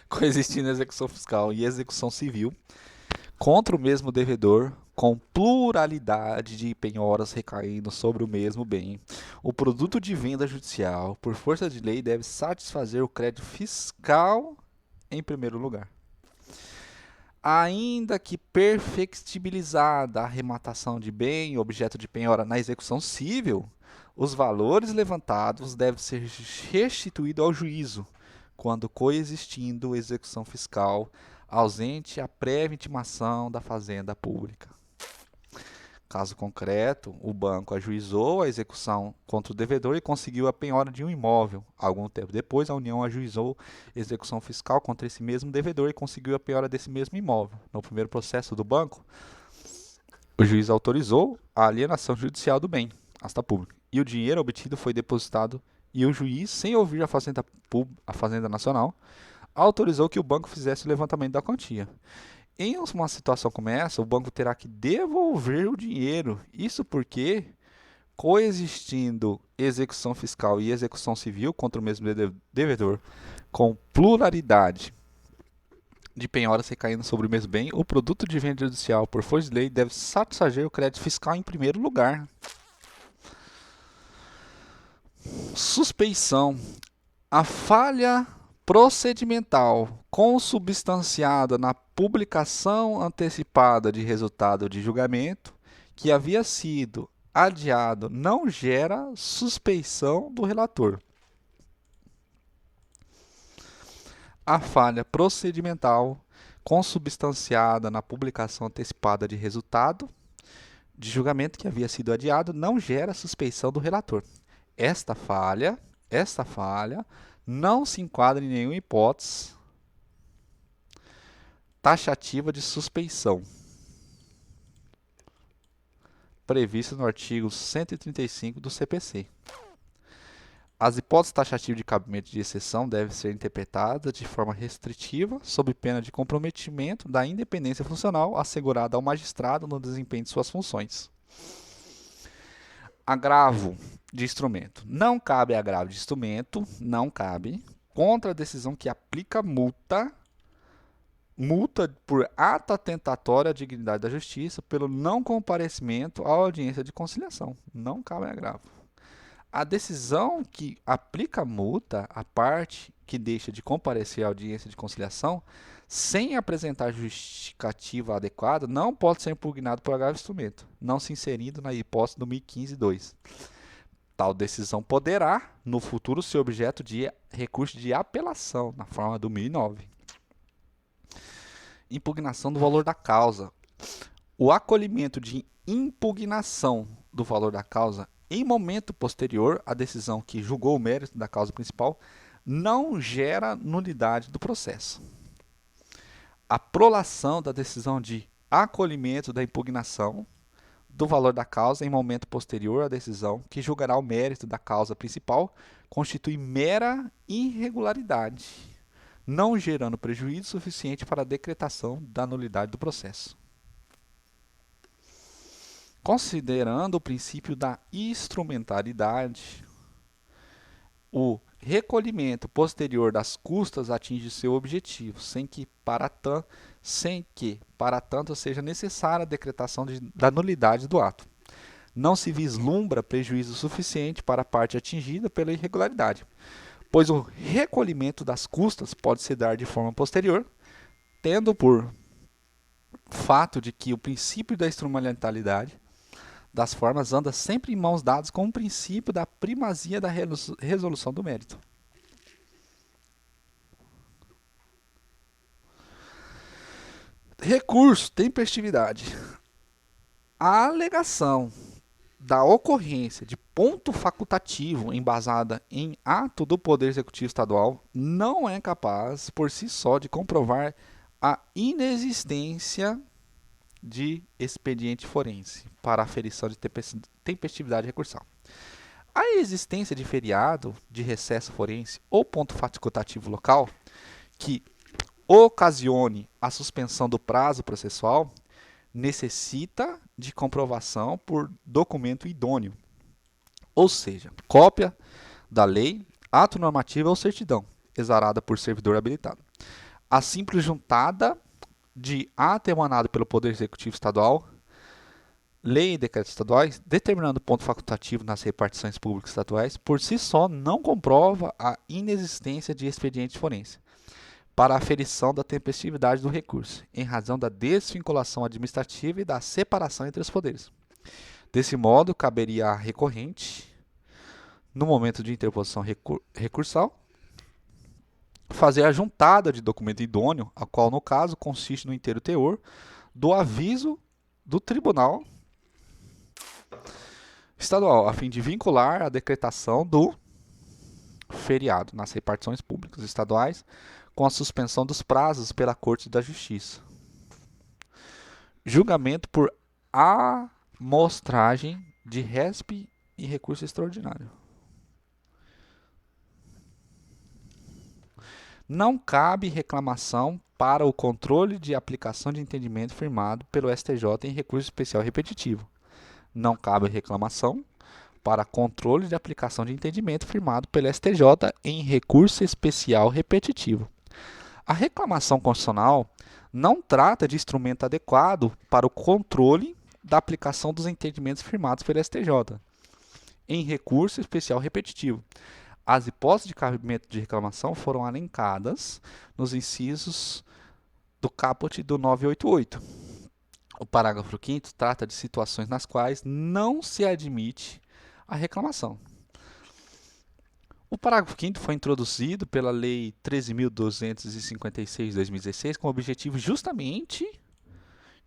Coexistindo execução fiscal e execução civil contra o mesmo devedor, com pluralidade de penhoras recaindo sobre o mesmo bem. O produto de venda judicial, por força de lei, deve satisfazer o crédito fiscal em primeiro lugar. Ainda que perfectibilizada a arrematação de bem, objeto de penhora na execução civil, os valores levantados devem ser restituídos ao juízo, quando coexistindo execução fiscal ausente a prévia intimação da fazenda pública. Caso concreto, o banco ajuizou a execução contra o devedor e conseguiu a penhora de um imóvel. Algum tempo depois, a União ajuizou execução fiscal contra esse mesmo devedor e conseguiu a penhora desse mesmo imóvel. No primeiro processo do banco, o juiz autorizou a alienação judicial do bem, asta pública, e o dinheiro obtido foi depositado e o juiz, sem ouvir a Fazenda Nacional, autorizou que o banco fizesse o levantamento da quantia. Em uma situação como essa, o banco terá que devolver o dinheiro. Isso porque, coexistindo execução fiscal e execução civil contra o mesmo devedor, com pluralidade de penhoras recaindo sobre o mesmo bem, o produto de venda judicial, por força de lei, deve satisfazer o crédito fiscal em primeiro lugar. Suspeição. A falha procedimental consubstanciada na publicação antecipada de resultado de julgamento que havia sido adiado não gera suspeição do relator. A falha procedimental consubstanciada na publicação antecipada de resultado de julgamento que havia sido adiado não gera suspeição do relator. Esta falha não se enquadra em nenhuma hipótese taxativa de suspeição prevista no artigo 135 do CPC. As hipóteses taxativas de cabimento de exceção devem ser interpretadas de forma restritiva, sob pena de comprometimento da independência funcional assegurada ao magistrado no desempenho de suas funções. Agravo de instrumento. Não cabe agravo de instrumento, contra a decisão que aplica multa por ato atentatório à dignidade da justiça pelo não comparecimento à audiência de conciliação. Não cabe agravo. A decisão que aplica multa, a parte que deixa de comparecer à audiência de conciliação, sem apresentar justificativa adequada, não pode ser impugnado por agravo de instrumento, não se inserindo na hipótese do 1015-2. Tal decisão poderá, no futuro, ser objeto de recurso de apelação, na forma do 1009. Impugnação do valor da causa. O acolhimento de impugnação do valor da causa em momento posterior à decisão que julgou o mérito da causa principal não gera nulidade do processo. A prolação da decisão de acolhimento da impugnação do valor da causa em momento posterior à decisão que julgará o mérito da causa principal constitui mera irregularidade, não gerando prejuízo suficiente para a decretação da nulidade do processo. Considerando o princípio da instrumentalidade, o recolhimento posterior das custas atinge seu objetivo, sem que, para tanto, seja necessária a decretação da nulidade do ato. Não se vislumbra prejuízo suficiente para a parte atingida pela irregularidade. pois o recolhimento das custas pode se dar de forma posterior, tendo por fato de que o princípio da instrumentalidade das formas anda sempre em mãos dadas com o princípio da primazia da resolução do mérito. Recurso, tempestividade. A alegação da ocorrência de ponto facultativo embasada em ato do Poder Executivo Estadual não é capaz, por si só, de comprovar a inexistência de expediente forense para aferição de tempestividade recursal. A existência de feriado, de recesso forense ou ponto facultativo local que ocasione a suspensão do prazo processual necessita de comprovação por documento idôneo, ou seja, cópia da lei, ato normativo ou certidão, exarada por servidor habilitado. A simples juntada de ato emanado pelo Poder Executivo Estadual, lei e decretos estaduais, determinando ponto facultativo nas repartições públicas estaduais, por si só não comprova a inexistência de expediente forense para a aferição da tempestividade do recurso, em razão da desvinculação administrativa e da separação entre os poderes. Desse modo, caberia à recorrente, no momento de interposição recursal, fazer a juntada de documento idôneo, a qual, no caso, consiste no inteiro teor do aviso do Tribunal Estadual, a fim de vincular a decretação do feriado nas repartições públicas estaduais com a suspensão dos prazos pela Corte da Justiça. Julgamento por amostragem de resp e recurso extraordinário. Não cabe reclamação para o controle de aplicação de entendimento firmado pelo STJ em recurso especial repetitivo. Não cabe reclamação para controle de aplicação de entendimento firmado pelo STJ em recurso especial repetitivo. A reclamação constitucional não trata de instrumento adequado para o controle da aplicação dos entendimentos firmados pelo STJ em recurso especial repetitivo. As hipóteses de cabimento de reclamação foram elencadas nos incisos do caput do 988. O parágrafo 5º trata de situações nas quais não se admite a reclamação. O parágrafo 5º foi introduzido pela Lei 13.256 de 2016 com o objetivo justamente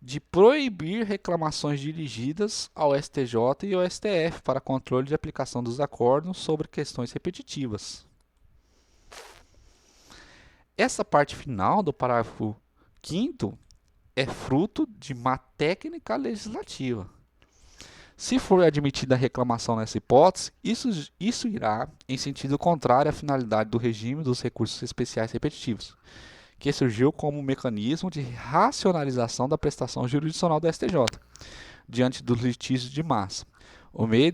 de proibir reclamações dirigidas ao STJ e ao STF para controle de aplicação dos acordos sobre questões repetitivas. Essa parte final do parágrafo 5º é fruto de uma técnica legislativa. Se for admitida a reclamação nessa hipótese, isso irá em sentido contrário à finalidade do regime dos recursos especiais repetitivos, que surgiu como um mecanismo de racionalização da prestação jurisdicional do STJ, diante dos litígios de massa. O meio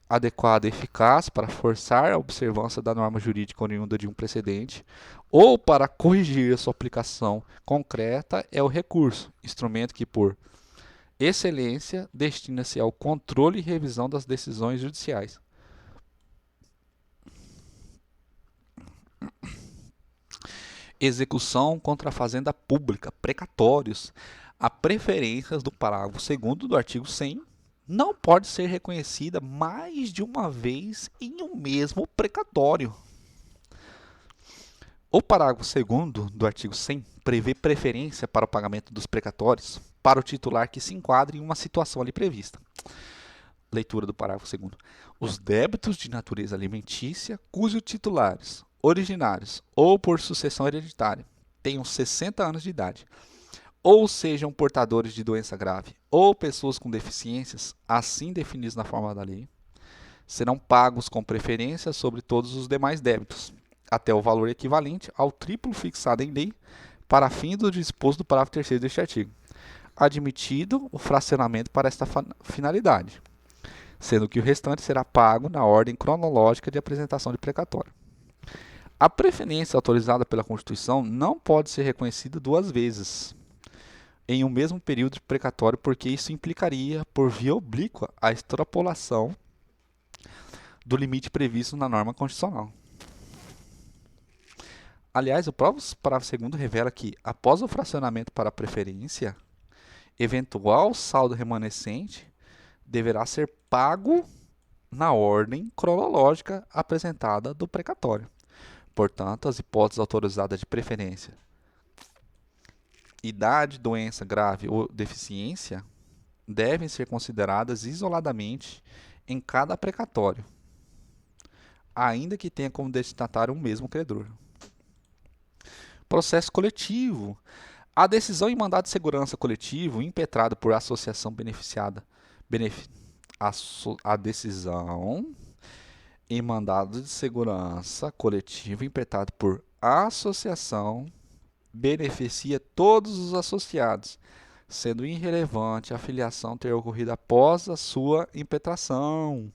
adequado e eficaz para forçar a observância da norma jurídica oriunda de um precedente ou para corrigir a sua aplicação concreta é o recurso, instrumento que, por excelência, destina-se ao controle e revisão das decisões judiciais. Execução contra a fazenda pública, precatórios. A preferência do parágrafo 2º do artigo 100 não pode ser reconhecida mais de uma vez em um mesmo precatório. O parágrafo 2º do artigo 100 prevê preferência para o pagamento dos precatórios para o titular que se enquadre em uma situação ali prevista. Leitura do parágrafo 2º. Os débitos de natureza alimentícia cujos titulares originários ou por sucessão hereditária tenham 60 anos de idade, ou sejam portadores de doença grave, ou pessoas com deficiências, assim definidos na forma da lei, serão pagos com preferência sobre todos os demais débitos, até o valor equivalente ao triplo fixado em lei, para fim do disposto do parágrafo 3º deste artigo, admitido o fracionamento para esta finalidade, sendo que o restante será pago na ordem cronológica de apresentação de precatório. A preferência autorizada pela Constituição não pode ser reconhecida duas vezes em um mesmo período de precatório, porque isso implicaria, por via oblíqua, a extrapolação do limite previsto na norma constitucional. Aliás, o próprio parágrafo segundo revela que, após o fracionamento para a preferência, eventual saldo remanescente deverá ser pago na ordem cronológica apresentada do precatório. Portanto, as hipóteses autorizadas de preferência, idade, doença grave ou deficiência devem ser consideradas isoladamente em cada precatório, ainda que tenha como destinatário um mesmo credor. Processo coletivo. A decisão em mandado de segurança coletivo impetrado por associação beneficiada. A decisão em mandado de segurança coletivo impetrado por associação beneficia todos os associados, sendo irrelevante a filiação ter ocorrido após a sua impetração.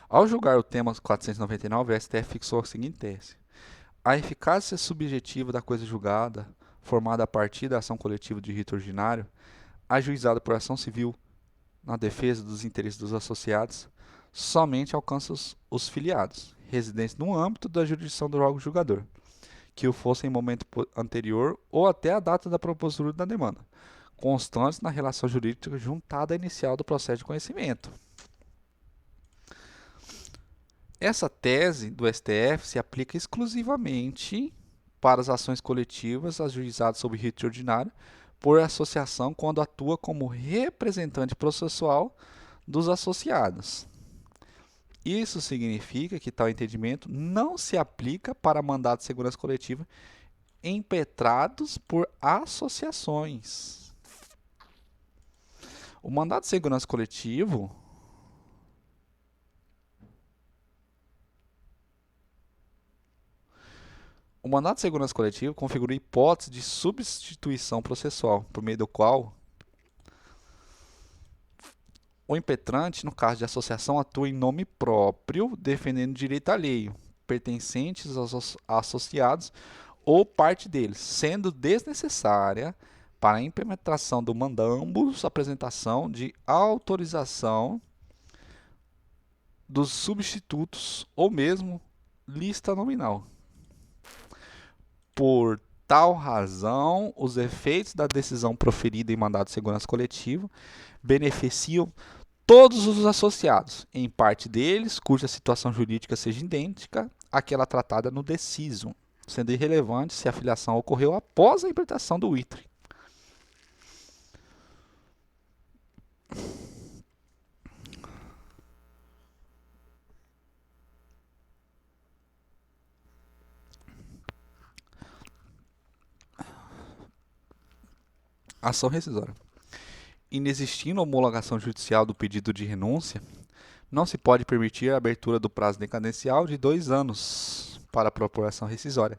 Ao julgar o tema 499, o STF fixou a seguinte tese: a eficácia subjetiva da coisa julgada, formada a partir da ação coletiva de rito ordinário, ajuizada por ação civil na defesa dos interesses dos associados, somente alcança os filiados, residentes no âmbito da jurisdição do órgão julgador, que o fossem em momento anterior ou até a data da propositura da demanda, constantes na relação jurídica juntada à inicial do processo de conhecimento. Essa tese do STF se aplica exclusivamente para as ações coletivas ajuizadas sob rito ordinário por associação quando atua como representante processual dos associados. Isso significa que tal entendimento não se aplica para mandados de segurança coletiva impetrados por associações. O mandado de segurança coletivo configura hipótese de substituição processual, por meio do qual o impetrante, no caso de associação, atua em nome próprio, defendendo direito alheio, pertencentes aos associados ou parte deles, sendo desnecessária para a implementação do mandambus apresentação de autorização dos substitutos ou mesmo lista nominal. Por tal razão, os efeitos da decisão proferida em mandado de segurança coletivo beneficiam todos os associados, em parte deles, cuja situação jurídica seja idêntica àquela tratada no deciso, sendo irrelevante se a filiação ocorreu após a impetração do itre. Ação rescisória. Inexistindo homologação judicial do pedido de renúncia, não se pode permitir a abertura do prazo decadencial de 2 anos para a propor rescisória,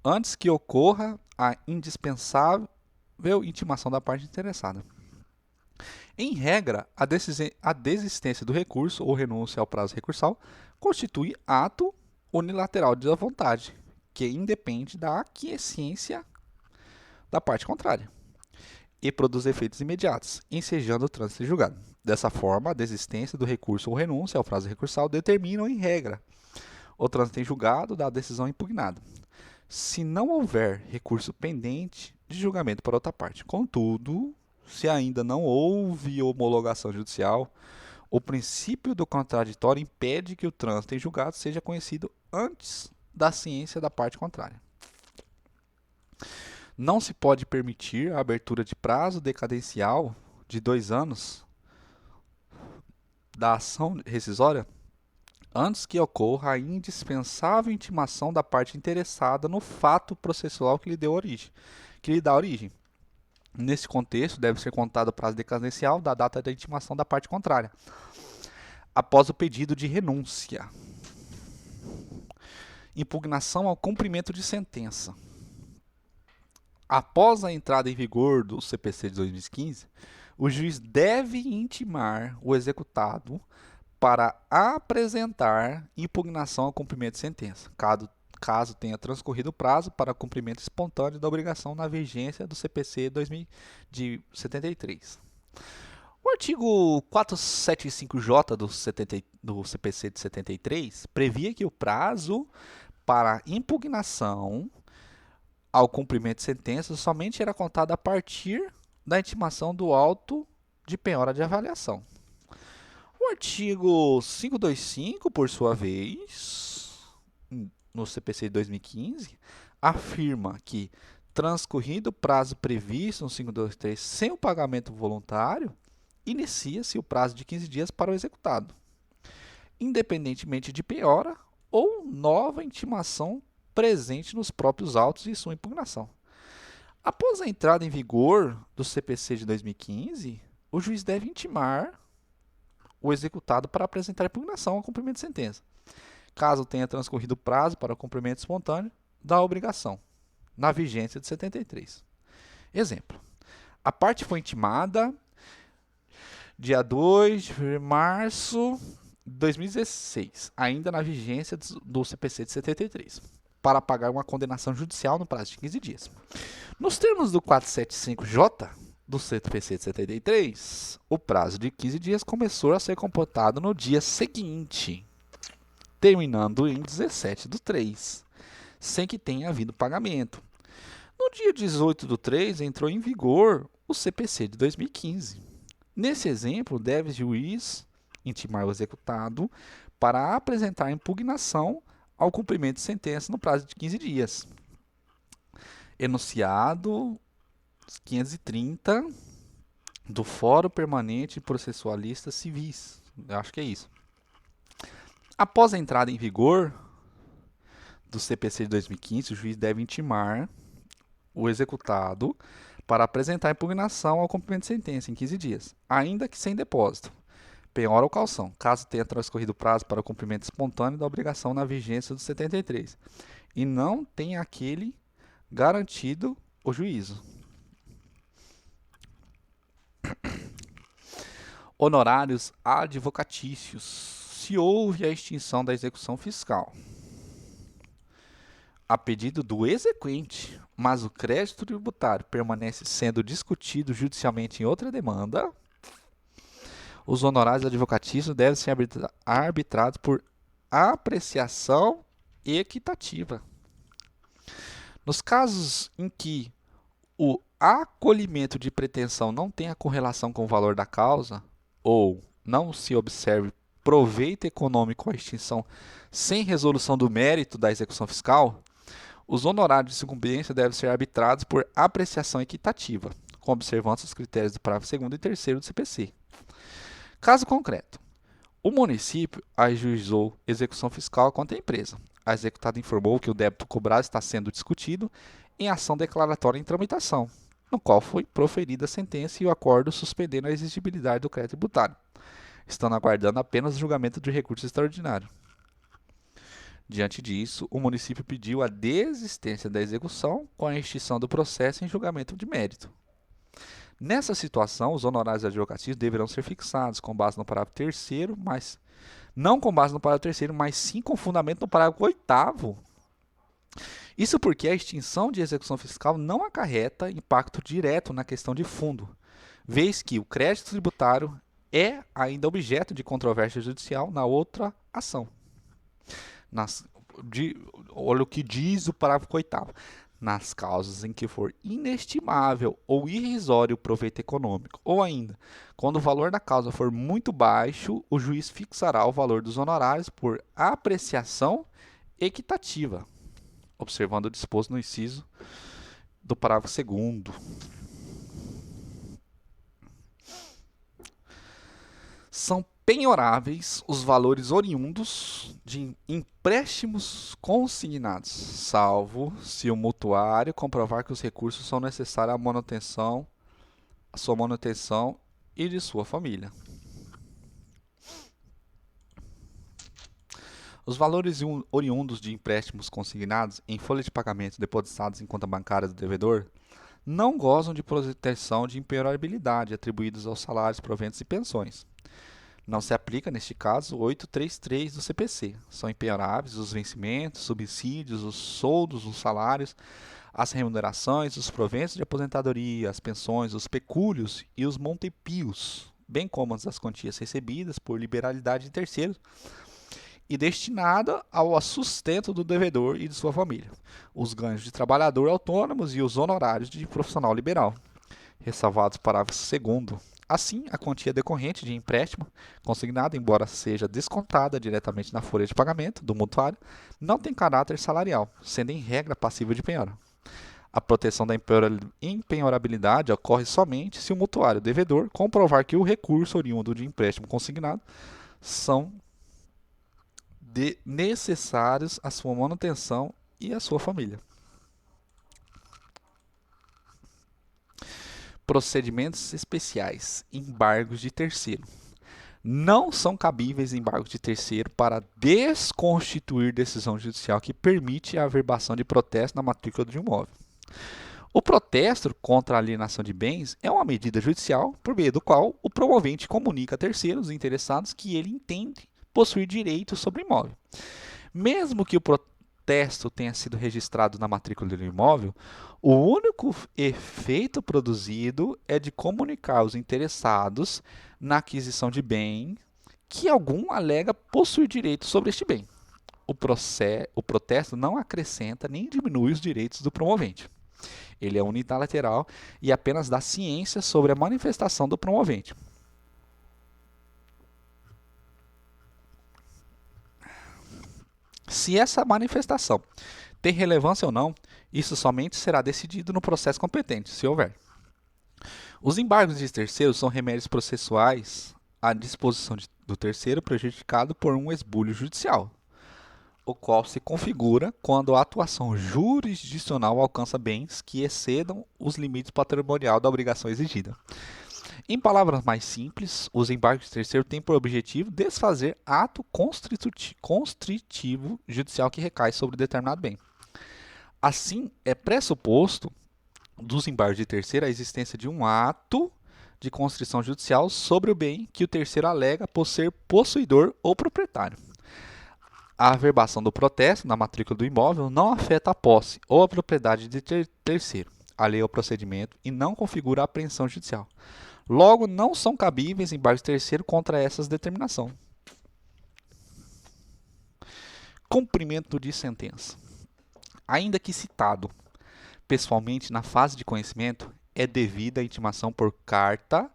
antes que ocorra a indispensável intimação da parte interessada. Em regra, a desistência do recurso ou renúncia ao prazo recursal constitui ato unilateral de vontade, que independe da aquiescência da parte contrária e produz efeitos imediatos, ensejando o trânsito julgado. Dessa forma, a desistência do recurso ou renúncia ao prazo recursal determinam, em regra, o trânsito em julgado da decisão impugnada, se não houver recurso pendente de julgamento para outra parte. Contudo, se ainda não houve homologação judicial, o princípio do contraditório impede que o trânsito em julgado seja conhecido antes da ciência da parte contrária. Não se pode permitir a abertura de prazo decadencial de 2 anos da ação rescisória antes que ocorra a indispensável intimação da parte interessada no fato processual que lhe dá origem. Nesse contexto, deve ser contado o prazo decadencial da data da intimação da parte contrária, após o pedido de renúncia. Impugnação ao cumprimento de sentença. Após a entrada em vigor do CPC de 2015, o juiz deve intimar o executado para apresentar impugnação ao cumprimento de sentença, caso tenha transcorrido o prazo para cumprimento espontâneo da obrigação na vigência do CPC de 73. O artigo 475J do CPC de 73 previa que o prazo para impugnação ao cumprimento de sentença somente era contado a partir da intimação do auto de penhora de avaliação. O artigo 525, por sua vez, no CPC de 2015, afirma que, transcorrido o prazo previsto no 523 sem o pagamento voluntário, inicia-se o prazo de 15 dias para o executado, independentemente de penhora ou nova intimação presente nos próprios autos e sua impugnação. Após a entrada em vigor do CPC de 2015, o juiz deve intimar o executado para apresentar impugnação ao cumprimento de sentença, caso tenha transcorrido o prazo para o cumprimento espontâneo da obrigação, na vigência de 73. Exemplo: a parte foi intimada dia 2 de março de 2016, ainda na vigência do CPC de 73, para pagar uma condenação judicial no prazo de 15 dias. Nos termos do 475J do CPC de 73, o prazo de 15 dias começou a ser computado no dia seguinte, terminando em 17/3, sem que tenha havido pagamento. No dia 18/3 entrou em vigor o CPC de 2015. Nesse exemplo, deve o juiz intimar o executado para apresentar impugnação ao cumprimento de sentença no prazo de 15 dias. Enunciado 530 do Fórum Permanente de Processualistas Civis. Eu acho que é isso. Após a entrada em vigor do CPC de 2015, o juiz deve intimar o executado para apresentar impugnação ao cumprimento de sentença em 15 dias, ainda que sem depósito, penhora ou calção, caso tenha transcorrido o prazo para o cumprimento espontâneo da obrigação na vigência do 73 e não tenha aquele garantido o juízo. Honorários advocatícios, se houve a extinção da execução fiscal, a pedido do exequente, mas o crédito tributário permanece sendo discutido judicialmente em outra demanda, os honorários advocatícios devem ser arbitrados por apreciação equitativa. Nos casos em que o acolhimento de pretensão não tenha correlação com o valor da causa, ou não se observe proveito econômico à extinção sem resolução do mérito da execução fiscal, os honorários de sucumbência devem ser arbitrados por apreciação equitativa, com observância dos critérios do parágrafo 2º e 3º do CPC. Caso concreto: o município ajuizou execução fiscal contra a empresa. A executada informou que o débito cobrado está sendo discutido em ação declaratória em tramitação, no qual foi proferida a sentença e o acordo suspendendo a exigibilidade do crédito tributário, estando aguardando apenas o julgamento de recurso extraordinário. Diante disso, o município pediu a desistência da execução com a extinção do processo em julgamento de mérito. Nessa situação, os honorários advocatícios deverão ser fixados com base no parágrafo 3º, mas não com base no parágrafo 3º, mas sim com fundamento no parágrafo 8º. Isso porque a extinção de execução fiscal não acarreta impacto direto na questão de fundo, vez que o crédito tributário é ainda objeto de controvérsia judicial na outra ação. Olha o que diz o parágrafo 8º. Nas causas em que for inestimável ou irrisório o proveito econômico, ou ainda, quando o valor da causa for muito baixo, o juiz fixará o valor dos honorários por apreciação equitativa, observando o disposto no inciso do parágrafo 2º. São penhoráveis os valores oriundos de empréstimos consignados, salvo se o mutuário comprovar que os recursos são necessários à sua manutenção e de sua família. Os valores oriundos de empréstimos consignados em folha de pagamento depositados em conta bancária do devedor não gozam de proteção de impenhorabilidade atribuídos aos salários, proventos e pensões. Não se aplica, neste caso, o 833 do CPC. São impenhoráveis os vencimentos, subsídios, os soldos, os salários, as remunerações, os proventos de aposentadoria, as pensões, os pecúlios e os montepios, bem como as quantias recebidas por liberalidade de terceiros e destinada ao sustento do devedor e de sua família, os ganhos de trabalhador autônomos e os honorários de profissional liberal, ressalvados parágrafo 2º. Assim, a quantia decorrente de empréstimo consignado, embora seja descontada diretamente na folha de pagamento do mutuário, não tem caráter salarial, sendo em regra passível de penhora. A proteção da empenhorabilidade ocorre somente se o mutuário devedor comprovar que o recurso oriundo de empréstimo consignado são necessários à sua manutenção e à sua família. Procedimentos especiais, embargos de terceiro. Não são cabíveis embargos de terceiro para desconstituir decisão judicial que permite a averbação de protesto na matrícula do imóvel. O protesto contra a alienação de bens é uma medida judicial por meio do qual o promovente comunica a terceiros interessados que ele entende possuir direito sobre o imóvel. Mesmo que o protesto tenha sido registrado na matrícula do imóvel, o único efeito produzido é de comunicar aos interessados na aquisição de bem que algum alega possuir direito sobre este bem. O protesto não acrescenta nem diminui os direitos do promovente. Ele é unilateral e apenas dá ciência sobre a manifestação do promovente. Se essa manifestação tem relevância ou não, isso somente será decidido no processo competente, se houver. Os embargos de terceiros são remédios processuais à disposição do terceiro prejudicado por um esbulho judicial, o qual se configura quando a atuação jurisdicional alcança bens que excedam os limites patrimonial da obrigação exigida. Em palavras mais simples, os embargos de terceiro têm por objetivo desfazer ato constritivo judicial que recai sobre determinado bem. Assim, é pressuposto dos embargos de terceiro a existência de um ato de constrição judicial sobre o bem que o terceiro alega por ser possuidor ou proprietário. A averbação do protesto na matrícula do imóvel não afeta a posse ou a propriedade de terceiro, alheio ao procedimento, e não configura a apreensão judicial. Logo, não são cabíveis embargos de terceiro contra essas determinações. Cumprimento de sentença. Ainda que citado pessoalmente na fase de conhecimento, é devida a intimação por carta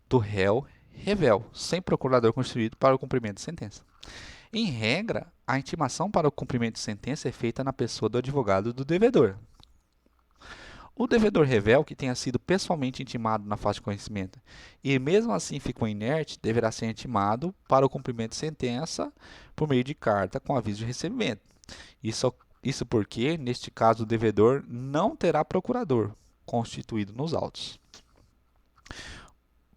do réu revel, sem procurador constituído para o cumprimento de sentença. Em regra, a intimação para o cumprimento de sentença é feita na pessoa do advogado do devedor. O devedor revel que tenha sido pessoalmente intimado na fase de conhecimento e mesmo assim ficou inerte, deverá ser intimado para o cumprimento de sentença por meio de carta com aviso de recebimento. Isso porque, neste caso, o devedor não terá procurador constituído nos autos.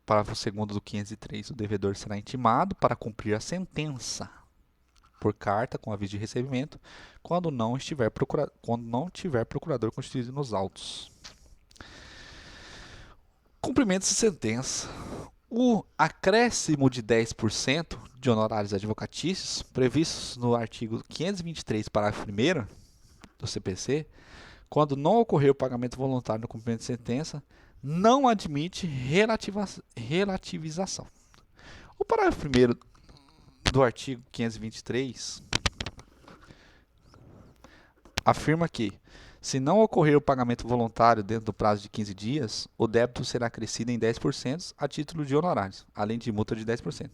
Parágrafo 2º do 503. O devedor será intimado para cumprir a sentença por carta com aviso de recebimento quando não tiver procurador constituído nos autos. Cumprimento de sentença. O acréscimo de 10% de honorários advocatícios, previstos no artigo 523, parágrafo 1º do CPC, quando não ocorrer o pagamento voluntário no cumprimento de sentença, não admite relativização. O parágrafo 1º do artigo 523 afirma que, se não ocorrer o pagamento voluntário dentro do prazo de 15 dias, o débito será acrescido em 10% a título de honorários, além de multa de 10%.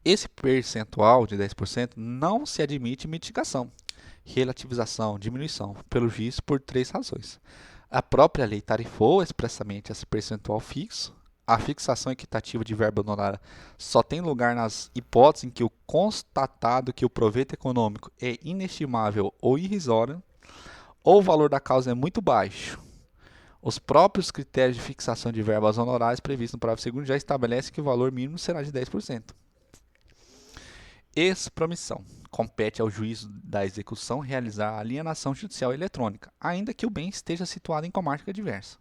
Esse percentual de 10% não se admite mitigação, relativização, diminuição, pelo juiz por 3 razões. A própria lei tarifou expressamente esse percentual fixo. A fixação equitativa de verba honorária só tem lugar nas hipóteses em que o constatado que o proveito econômico é inestimável ou irrisório, ou o valor da causa é muito baixo. Os próprios critérios de fixação de verbas honorárias previstos no parágrafo 2º já estabelecem que o valor mínimo será de 10%. Expromissão. Compete ao juiz da execução realizar a alienação judicial eletrônica, ainda que o bem esteja situado em comarca diversa.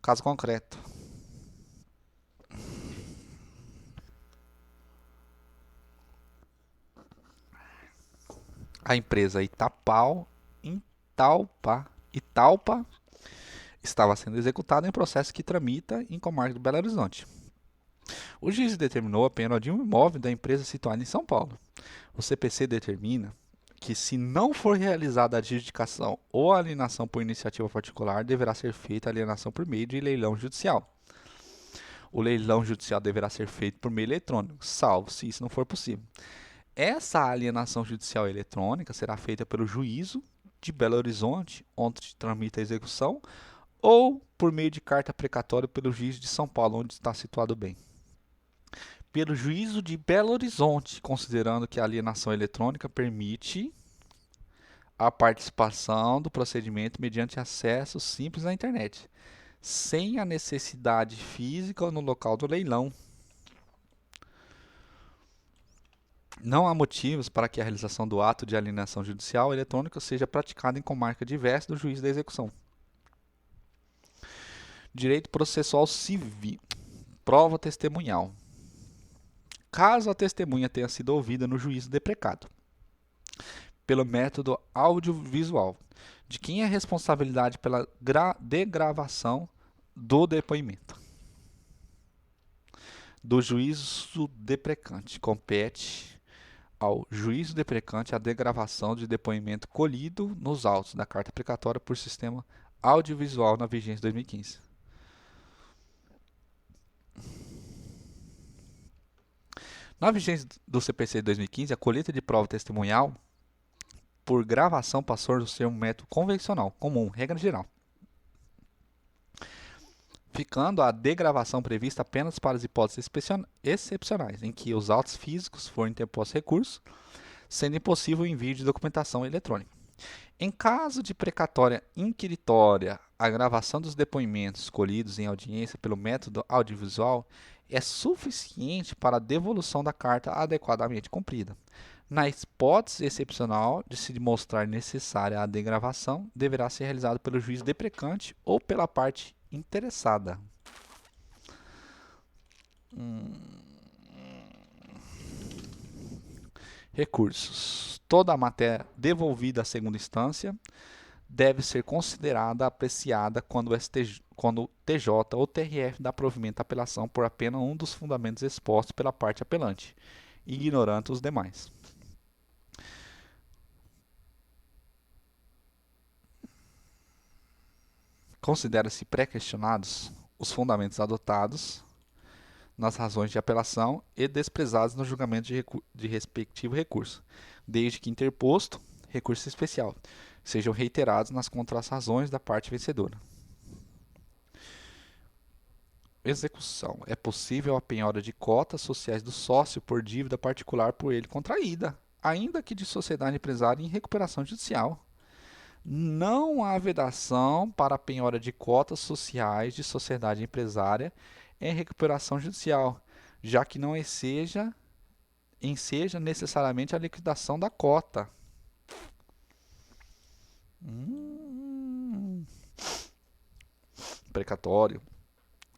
Caso concreto. A empresa Itapal Italpa estava sendo executado em processo que tramita em Comarca do Belo Horizonte. O juiz determinou a pena de um imóvel da empresa situada em São Paulo. O CPC determina que, se não for realizada a adjudicação ou a alienação por iniciativa particular, deverá ser feita a alienação por meio de leilão judicial. O leilão judicial deverá ser feito por meio eletrônico, salvo se isso não for possível. Essa alienação judicial eletrônica será feita pelo juízo de Belo Horizonte, onde tramita a execução, ou por meio de carta precatória pelo juiz de São Paulo, onde está situado o bem. Pelo juízo de Belo Horizonte, considerando que a alienação eletrônica permite a participação do procedimento mediante acesso simples à internet, sem a necessidade física no local do leilão. Não há motivos para que a realização do ato de alienação judicial eletrônica seja praticada em comarca diversa do juiz da execução. Direito processual civil. Prova testemunhal. Caso a testemunha tenha sido ouvida no juízo deprecado, pelo método audiovisual, de quem é a responsabilidade pela degravação do depoimento? Do juízo deprecante. Compete ao juízo deprecante a degravação de depoimento colhido nos autos da carta precatória por sistema audiovisual na vigência 2015. Na vigência do CPC de 2015, a colheita de prova testemunhal por gravação passou a ser um método convencional, comum, regra geral, ficando a degravação prevista apenas para as hipóteses excepcionais, em que os autos físicos forem interpostos recurso, sendo impossível o envio de documentação eletrônica. Em caso de precatória inquiritória, a gravação dos depoimentos colhidos em audiência pelo método audiovisual é suficiente para a devolução da carta adequadamente cumprida. Na hipótese excepcional de se demonstrar necessária a degravação, deverá ser realizado pelo juiz deprecante ou pela parte interessada. Recursos. Toda a matéria devolvida à segunda instância deve ser considerada apreciada quando o TJ ou TRF dá provimento à apelação por apenas um dos fundamentos expostos pela parte apelante, ignorando os demais. Considera-se pré-questionados os fundamentos adotados nas razões de apelação e desprezados no julgamento de respectivo recurso, desde que interposto recurso especial, sejam reiterados nas contras-razões da parte vencedora. Execução. É possível a penhora de cotas sociais do sócio por dívida particular por ele contraída, ainda que de sociedade empresária em recuperação judicial. Não há vedação para a penhora de cotas sociais de sociedade empresária em recuperação judicial, já que não enseja necessariamente a liquidação da cota. Precatório.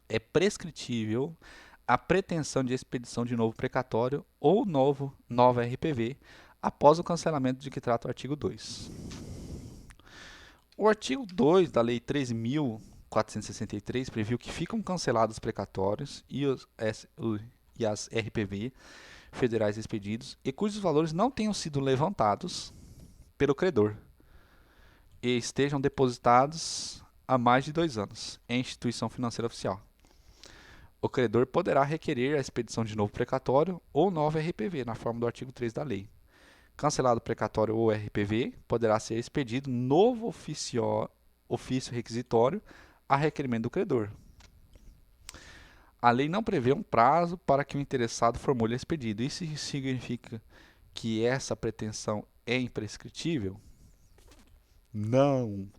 É prescritível a pretensão de expedição de novo precatório ou nova RPV após o cancelamento de que trata o artigo 2. O artigo 2 da Lei 13.463 previu que ficam cancelados os precatórios e as RPV federais expedidos e cujos valores não tenham sido levantados pelo credor e estejam depositados há mais de 2 anos em instituição financeira oficial. O credor poderá requerer a expedição de novo precatório ou nova RPV, na forma do artigo 3 da lei. Cancelado o precatório ou RPV, poderá ser expedido novo ofício requisitório a requerimento do credor. A lei não prevê um prazo para que o interessado formule esse pedido. Isso significa que essa pretensão é imprescritível? Não.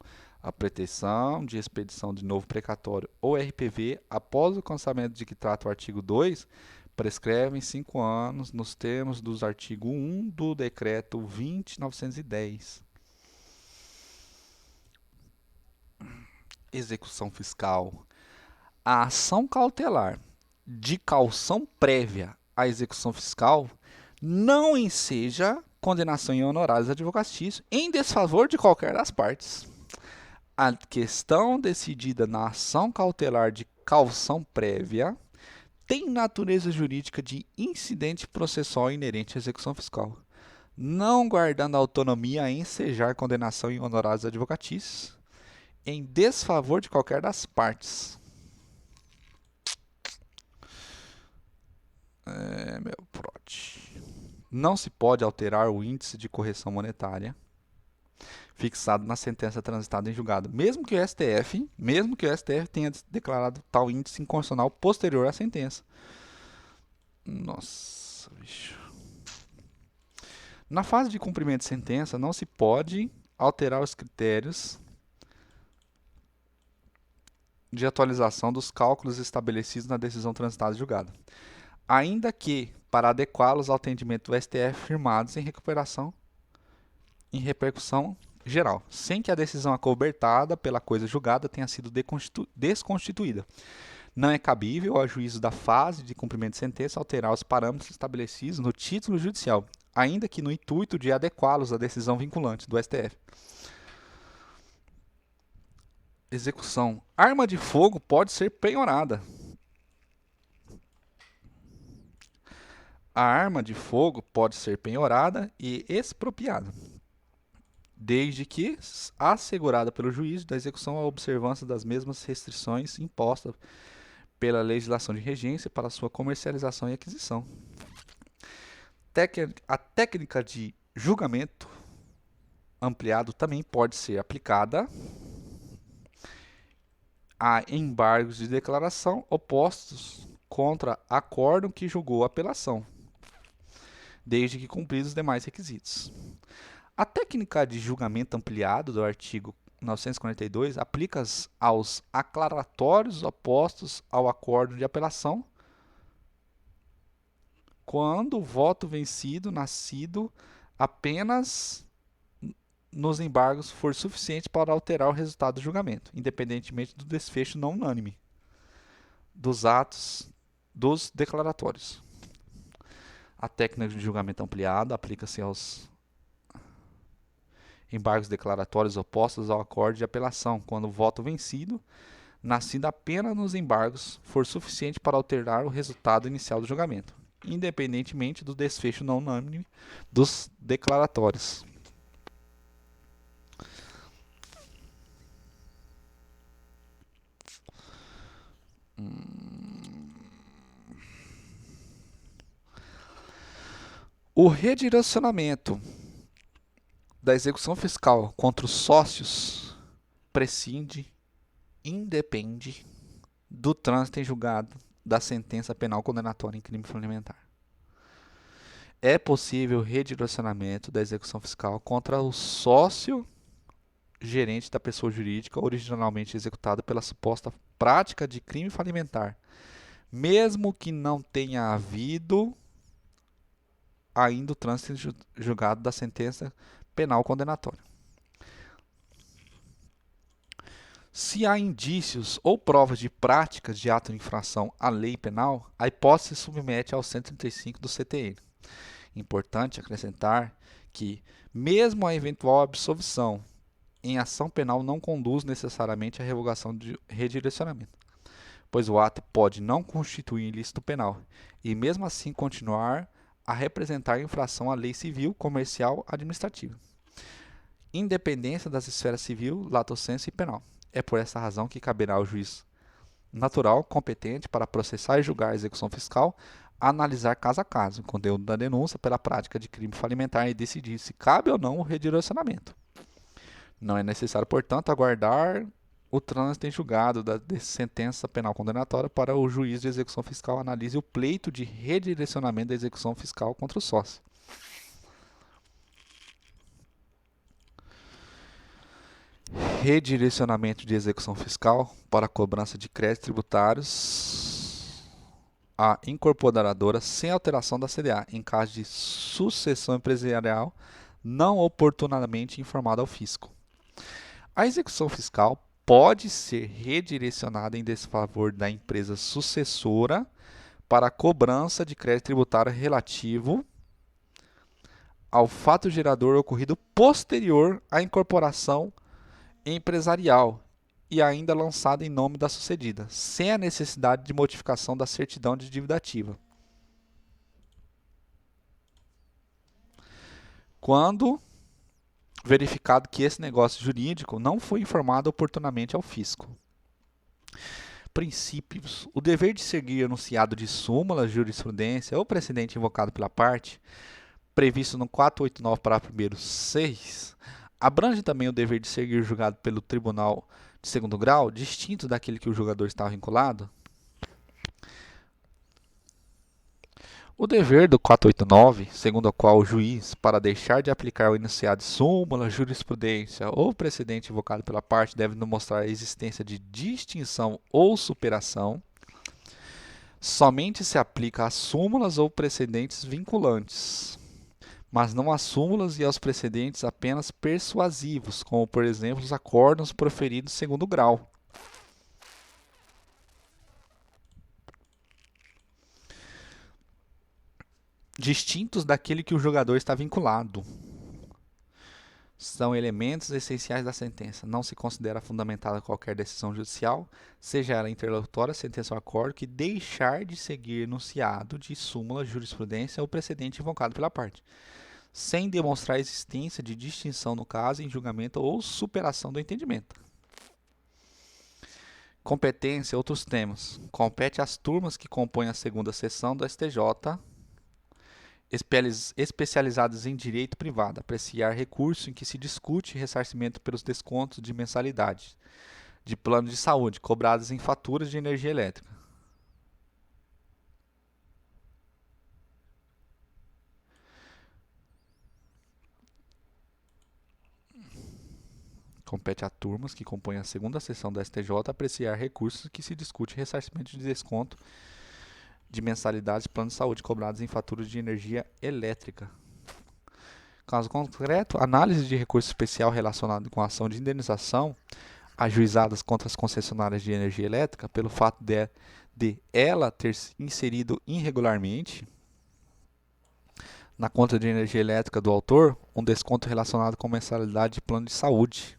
A pretensão de expedição de novo precatório ou RPV após o cancelamento de que trata o artigo 2 prescreve em 5 anos nos termos do artigo 1 do decreto 20.910. Execução fiscal. A ação cautelar de caução prévia à execução fiscal não enseja condenação em honorários advocatícios em desfavor de qualquer das partes. A questão decidida na ação cautelar de caução prévia tem natureza jurídica de incidente processual inerente à execução fiscal, não guardando autonomia a ensejar condenação em honorários advocatícios em desfavor de qualquer das partes. Meu prot. Não se pode alterar o índice de correção monetária fixado na sentença transitada em julgado, mesmo que o STF tenha declarado tal índice inconstitucional posterior à sentença. Nossa, bicho. Na fase de cumprimento de sentença, não se pode alterar os critérios de atualização dos cálculos estabelecidos na decisão transitada em julgado, ainda que para adequá-los ao entendimento do STF firmados em repercussão geral, sem que a decisão acobertada pela coisa julgada tenha sido desconstituída. Não é cabível ao juízo da fase de cumprimento de sentença alterar os parâmetros estabelecidos no título judicial, ainda que no intuito de adequá-los à decisão vinculante do STF. Execução. Arma de fogo pode ser penhorada. A arma de fogo pode ser penhorada e expropriada, desde que assegurada pelo juiz da execução a observância das mesmas restrições impostas pela legislação de regência para sua comercialização e aquisição. A técnica de julgamento ampliado também pode ser aplicada a embargos de declaração opostos contra acórdão que julgou a apelação, desde que cumpridos os demais requisitos. A técnica de julgamento ampliado do artigo 942 aplica aos aclaratórios opostos ao acórdão de apelação quando o voto vencido nascido apenas nos embargos for suficiente para alterar o resultado do julgamento, independentemente do desfecho não unânime dos atos dos declaratórios. A técnica de julgamento ampliado aplica-se aos embargos declaratórios opostos ao acórdão de apelação, quando o voto vencido, nascido apenas nos embargos, for suficiente para alterar o resultado inicial do julgamento, independentemente do desfecho não unânime dos declaratórios. O redirecionamento da execução fiscal contra os sócios independe do trânsito em julgado da sentença penal condenatória em crime falimentar. É possível redirecionamento da execução fiscal contra o sócio gerente da pessoa jurídica originalmente executada pela suposta prática de crime falimentar, mesmo que não tenha havido ainda o trânsito julgado da sentença penal condenatória. Se há indícios ou provas de práticas de ato de infração à lei penal, a hipótese se submete ao 135 do CTN. Importante acrescentar que, mesmo a eventual absolvição em ação penal não conduz necessariamente à revogação de redirecionamento, pois o ato pode não constituir ilícito penal e, mesmo assim, continuar a representar infração à lei civil, comercial, administrativa, independência das esferas civil, lato sensu e penal. É por essa razão que caberá ao juiz natural competente para processar e julgar a execução fiscal analisar caso a caso o conteúdo da denúncia pela prática de crime falimentar e decidir se cabe ou não o redirecionamento. Não é necessário, portanto, aguardar o trânsito em julgado da sentença penal condenatória para o juiz de execução fiscal analise o pleito de redirecionamento da execução fiscal contra o sócio. Redirecionamento de execução fiscal para a cobrança de créditos tributários à incorporadora sem alteração da CDA, em caso de sucessão empresarial não oportunamente informada ao fisco. A execução fiscal pode ser redirecionada em desfavor da empresa sucessora para a cobrança de crédito tributário relativo ao fato gerador ocorrido posterior à incorporação empresarial e ainda lançado em nome da sucedida, sem a necessidade de modificação da certidão de dívida ativa. Quando verificado que esse negócio jurídico não foi informado oportunamente ao fisco. Princípios. O dever de seguir enunciado de súmula, jurisprudência ou precedente invocado pela parte, previsto no 489, parágrafo 1º, 6, abrange também o dever de seguir julgado pelo tribunal de segundo grau, distinto daquele que o julgador estava vinculado. O dever do 489, segundo o qual o juiz, para deixar de aplicar o enunciado de súmula, jurisprudência ou precedente invocado pela parte, deve demonstrar a existência de distinção ou superação, somente se aplica às súmulas ou precedentes vinculantes, mas não às súmulas e aos precedentes apenas persuasivos, como, por exemplo, os acórdãos proferidos segundo grau. Distintos daquele que o julgador está vinculado. São elementos essenciais da sentença. Não se considera fundamentada qualquer decisão judicial, seja ela interlocutória, sentença ou acordo, que deixar de seguir enunciado de súmula, jurisprudência ou precedente invocado pela parte, sem demonstrar a existência de distinção no caso, em julgamento ou superação do entendimento. Competência, outros temas. Compete às turmas que compõem a segunda sessão do STJ, especializadas em direito privado, apreciar recurso em que se discute ressarcimento pelos descontos de mensalidade de plano de saúde cobrados em faturas de energia elétrica. Compete a turmas que compõem a segunda sessão do STJ apreciar recursos em que se discute ressarcimento de desconto de mensalidades de plano de saúde cobrados em faturas de energia elétrica. Caso concreto, análise de recurso especial relacionado com a ação de indenização ajuizadas contra as concessionárias de energia elétrica pelo fato de ela ter inserido irregularmente na conta de energia elétrica do autor um desconto relacionado com mensalidade de plano de saúde.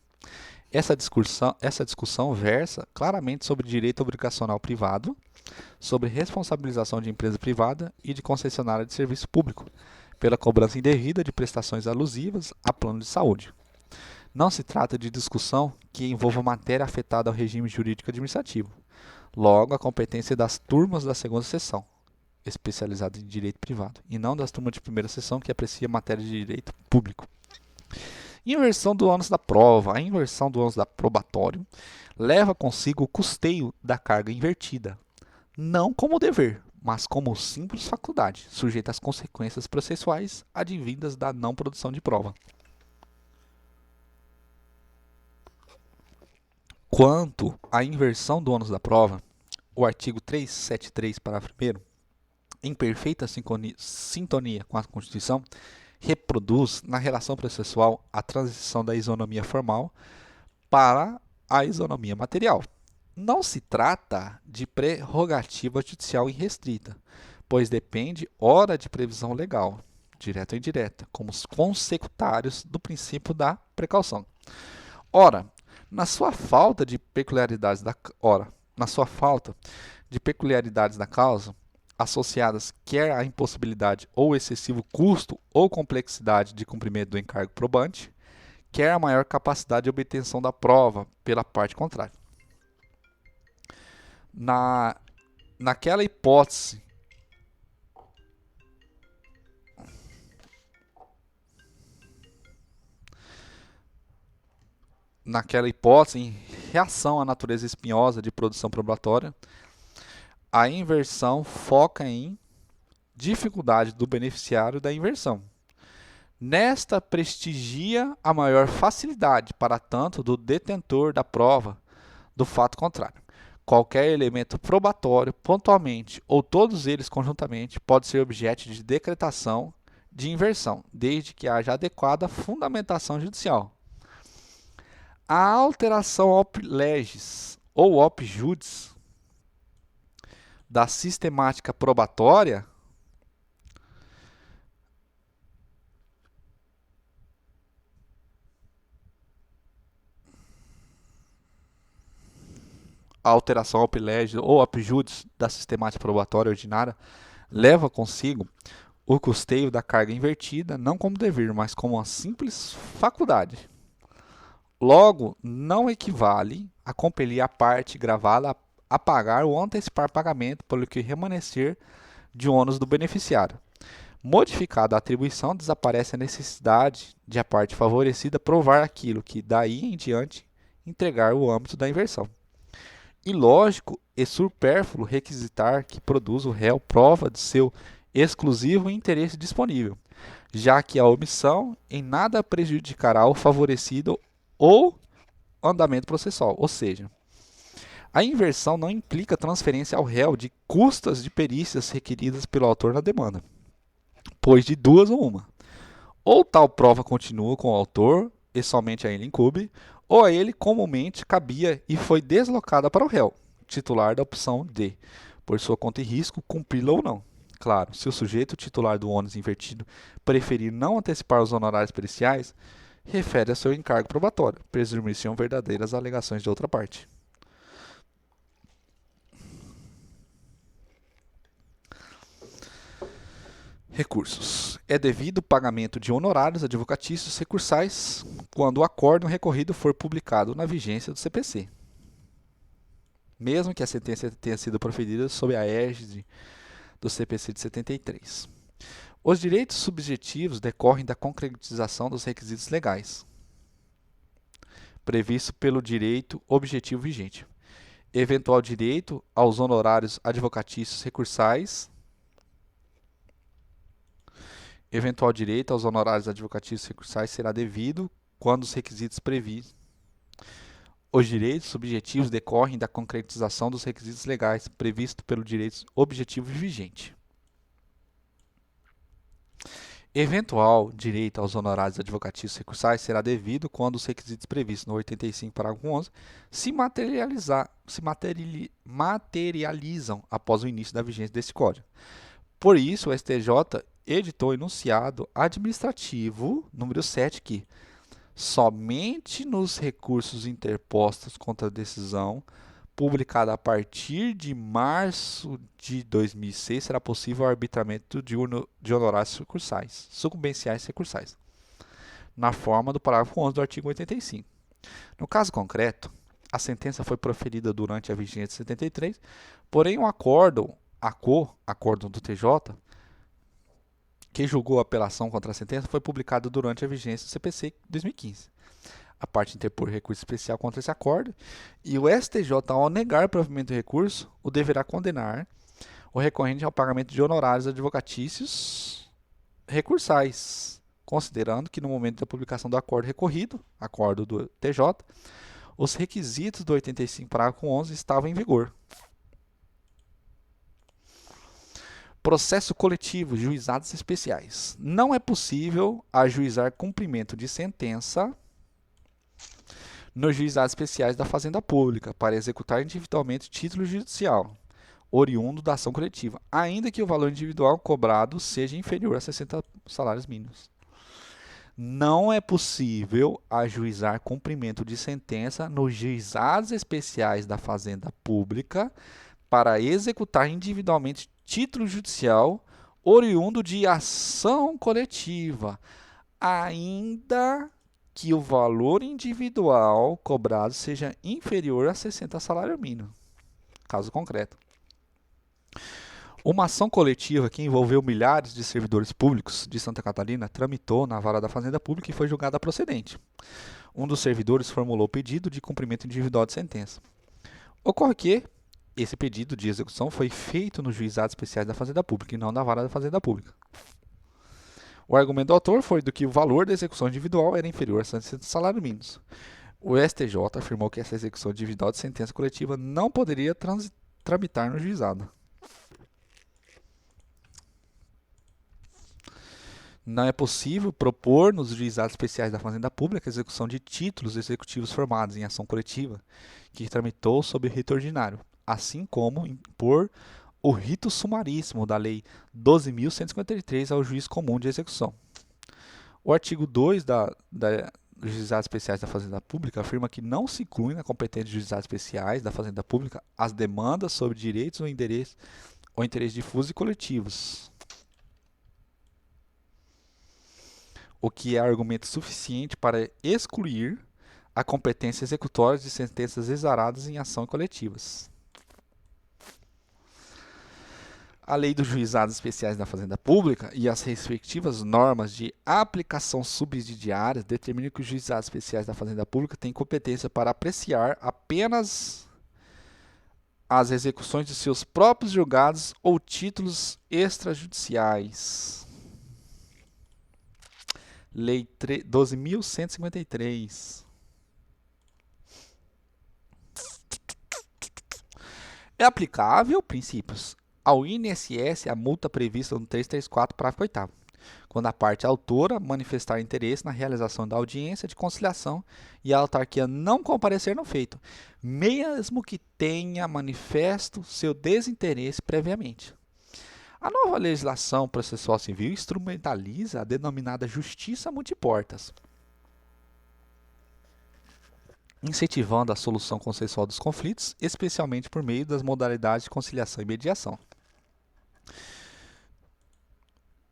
Essa discussão versa claramente sobre direito obrigacional privado, sobre responsabilização de empresa privada e de concessionária de serviço público, pela cobrança indevida de prestações alusivas a plano de saúde. Não se trata de discussão que envolva matéria afetada ao regime jurídico administrativo. Logo, a competência é das turmas da segunda sessão, especializada em direito privado, e não das turmas de primeira sessão, que aprecia matéria de direito público. Inversão do ônus da prova. A inversão do ônus da probatório leva consigo o custeio da carga invertida, não como dever, mas como simples faculdade, sujeita às consequências processuais advindas da não produção de prova. Quanto à inversão do ônus da prova, o artigo 373, parágrafo 1º, em perfeita sintonia com a Constituição, reproduz na relação processual a transição da isonomia formal para a isonomia material. Não se trata de prerrogativa judicial irrestrita, pois depende, ora, de previsão legal, direta ou indireta, como os consecutários do princípio da precaução. Ora, na sua falta de peculiaridades da causa, associadas quer à impossibilidade ou excessivo custo ou complexidade de cumprimento do encargo probante, quer a maior capacidade de obtenção da prova pela parte contrária. Naquela hipótese em reação à natureza espinhosa de produção probatória, a inversão foca em dificuldade do beneficiário da inversão. Nesta prestigia a maior facilidade, para tanto, do detentor da prova do fato contrário. Qualquer elemento probatório, pontualmente ou todos eles conjuntamente, pode ser objeto de decretação de inversão, desde que haja adequada fundamentação judicial. A alteração op legis ou op judice da sistemática probatória A alteração ao privilégio ou apjúdice da sistemática probatória ordinária leva consigo o custeio da carga invertida, não como dever, mas como uma simples faculdade. Logo, não equivale a compelir a parte gravada a pagar ou antecipar pagamento pelo que remanescer de ônus do beneficiário. Modificada a atribuição, desaparece a necessidade de a parte favorecida provar aquilo que, daí em diante, entregar o âmbito da inversão. Ilógico e supérfluo requisitar que produza o réu prova de seu exclusivo interesse disponível, já que a omissão em nada prejudicará o favorecido ou andamento processual, ou seja, a inversão não implica transferência ao réu de custas de perícias requeridas pelo autor na demanda, pois de duas ou uma. Ou tal prova continua com o autor e somente a ele incumbe, ou a ele comumente cabia e foi deslocada para o réu, titular da opção D, por sua conta e risco, cumpri-la ou não. Claro, se o sujeito titular do ônus invertido preferir não antecipar os honorários periciais, refere a seu encargo probatório, presumir-se-ão verdadeiras alegações de outra parte. Recursos. É devido o pagamento de honorários advocatícios recursais quando o acórdão recorrido for publicado na vigência do CPC, mesmo que a sentença tenha sido proferida sob a égide do CPC de 73. Os direitos subjetivos decorrem da concretização dos requisitos legais, previsto pelo direito objetivo vigente. Eventual direito aos honorários advocatícios recursais será devido quando os requisitos previstos. Os direitos subjetivos decorrem da concretização dos requisitos legais previstos pelo direito objetivo vigente. Eventual direito aos honorários advocatícios recursais será devido quando os requisitos previstos no 85, parágrafo 11, se materializam após o início da vigência deste Código. Por isso, o STJ editou o enunciado administrativo número 7 que somente nos recursos interpostos contra a decisão publicada a partir de março de 2006 será possível o arbitramento de honorários recursais, sucumbenciais recursais, na forma do parágrafo 11 do artigo 85. No caso concreto, a sentença foi proferida durante a vigência de 73, porém o acórdão do TJ, que julgou a apelação contra a sentença, foi publicado durante a vigência do CPC 2015. A parte interpor recurso especial contra esse acordo e o STJ, ao negar o provimento do recurso, o deverá condenar o recorrente ao pagamento de honorários advocatícios recursais, considerando que no momento da publicação do acordo recorrido, acordo do TJ, os requisitos do 85, parágrafo 11 estavam em vigor. Processo coletivo, juizados especiais. Não é possível ajuizar cumprimento de sentença nos juizados especiais da Fazenda Pública para executar individualmente título judicial, oriundo da ação coletiva, ainda que o valor individual cobrado seja inferior a 60 salários mínimos. Não é possível ajuizar cumprimento de sentença nos juizados especiais da Fazenda Pública para executar individualmente título judicial oriundo de ação coletiva, ainda que o valor individual cobrado seja inferior a 60 salário mínimo. Caso concreto. Uma ação coletiva que envolveu milhares de servidores públicos de Santa Catarina tramitou na Vara da Fazenda Pública e foi julgada procedente. Um dos servidores formulou pedido de cumprimento individual de sentença. Ocorre que esse pedido de execução foi feito nos juizados especiais da Fazenda Pública e não na Vara da Fazenda Pública. O argumento do autor foi do que o valor da execução individual era inferior a 60 salários mínimos. O STJ afirmou que essa execução individual de sentença coletiva não poderia tramitar no juizado. Não é possível propor nos juizados especiais da Fazenda Pública a execução de títulos executivos formados em ação coletiva que tramitou sob o rito ordinário, assim como impor o rito sumaríssimo da Lei 12.153 ao juiz comum de execução. O artigo 2 da Juizados Especiais da Fazenda Pública afirma que não se inclui na competência de juizados especiais da Fazenda Pública as demandas sobre direitos ou interesses difusos e coletivos, o que é argumento suficiente para excluir a competência executória de sentenças exaradas em ação coletivas. A Lei dos Juizados Especiais da Fazenda Pública e as respectivas normas de aplicação subsidiária determinam que os juizados especiais da Fazenda Pública têm competência para apreciar apenas as execuções de seus próprios julgados ou títulos extrajudiciais. Lei 12.153. É aplicável princípios ao INSS a multa prevista no 334, parágrafo 8º, quando a parte autora manifestar interesse na realização da audiência de conciliação e a autarquia não comparecer no feito, mesmo que tenha manifesto seu desinteresse previamente. A nova legislação processual civil instrumentaliza a denominada justiça multiportas, incentivando a solução consensual dos conflitos, especialmente por meio das modalidades de conciliação e mediação.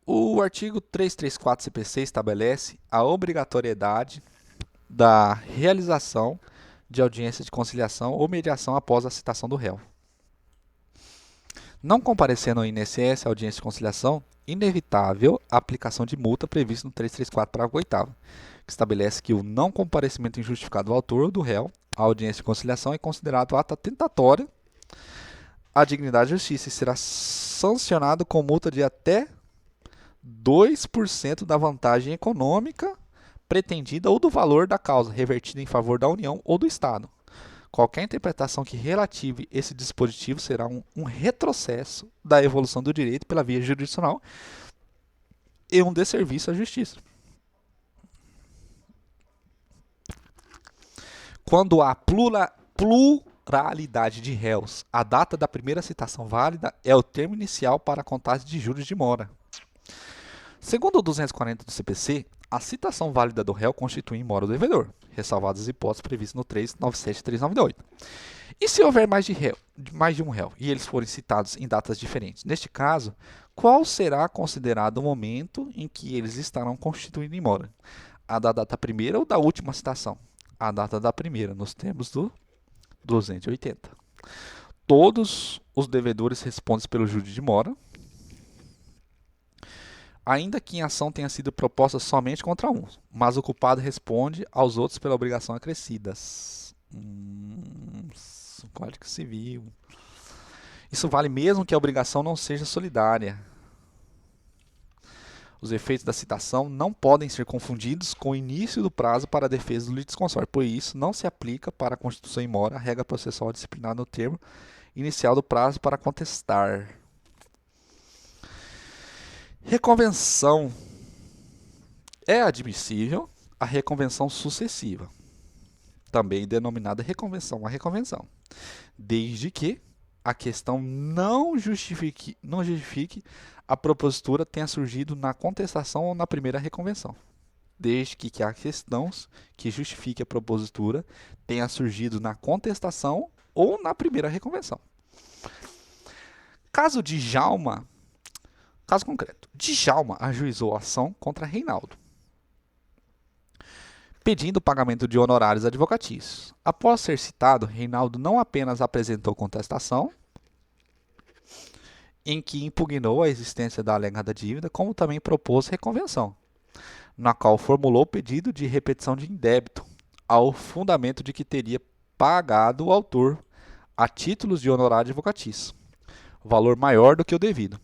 O artigo 334 CPC estabelece a obrigatoriedade da realização de audiência de conciliação ou mediação após a citação do réu. Não comparecendo ao INSS a audiência de conciliação, inevitável a aplicação de multa prevista no 334, parágrafo 8º, que estabelece que o não comparecimento injustificado do autor ou do réu à audiência de conciliação é considerado ato atentatório à dignidade da justiça e será sancionado com multa de até 2% da vantagem econômica pretendida ou do valor da causa revertida em favor da União ou do Estado. Qualquer interpretação que relative esse dispositivo será um retrocesso da evolução do direito pela via jurisdicional e um desserviço à justiça. Quando há pluralidade de réus, a data da primeira citação válida é o termo inicial para a contagem de juros de mora. Segundo o 240 do CPC, a citação válida do réu constitui mora do devedor, ressalvadas as hipóteses previstas no 397 e 398. E se houver mais de um réu e eles forem citados em datas diferentes? Neste caso, qual será considerado o momento em que eles estarão constituindo em mora? A da data primeira ou da última citação? A data da primeira, nos termos do 280. Todos os devedores respondem pelo júri de mora, ainda que em ação tenha sido proposta somente contra um, mas o culpado responde aos outros pela obrigação acrescidas. Código Civil. Isso vale mesmo que a obrigação não seja solidária. Os efeitos da citação não podem ser confundidos com o início do prazo para a defesa do litisconsórcio, por isso não se aplica para a constituição em mora a regra processual disciplinar no termo inicial do prazo para contestar. Reconvenção. É admissível a reconvenção sucessiva, também denominada reconvenção a reconvenção, desde que a questão não justifique a propositura tenha surgido na contestação ou na primeira reconvenção. Desde que a questão que justifique a propositura tenha surgido na contestação ou na primeira reconvenção. Caso concreto. Djalma ajuizou a ação contra Reinaldo, pedindo o pagamento de honorários advocatícios. Após ser citado, Reinaldo não apenas apresentou contestação, em que impugnou a existência da alegada dívida, como também propôs reconvenção, na qual formulou pedido de repetição de indébito, ao fundamento de que teria pagado o autor a títulos de honorário advocatício, valor maior do que o devido.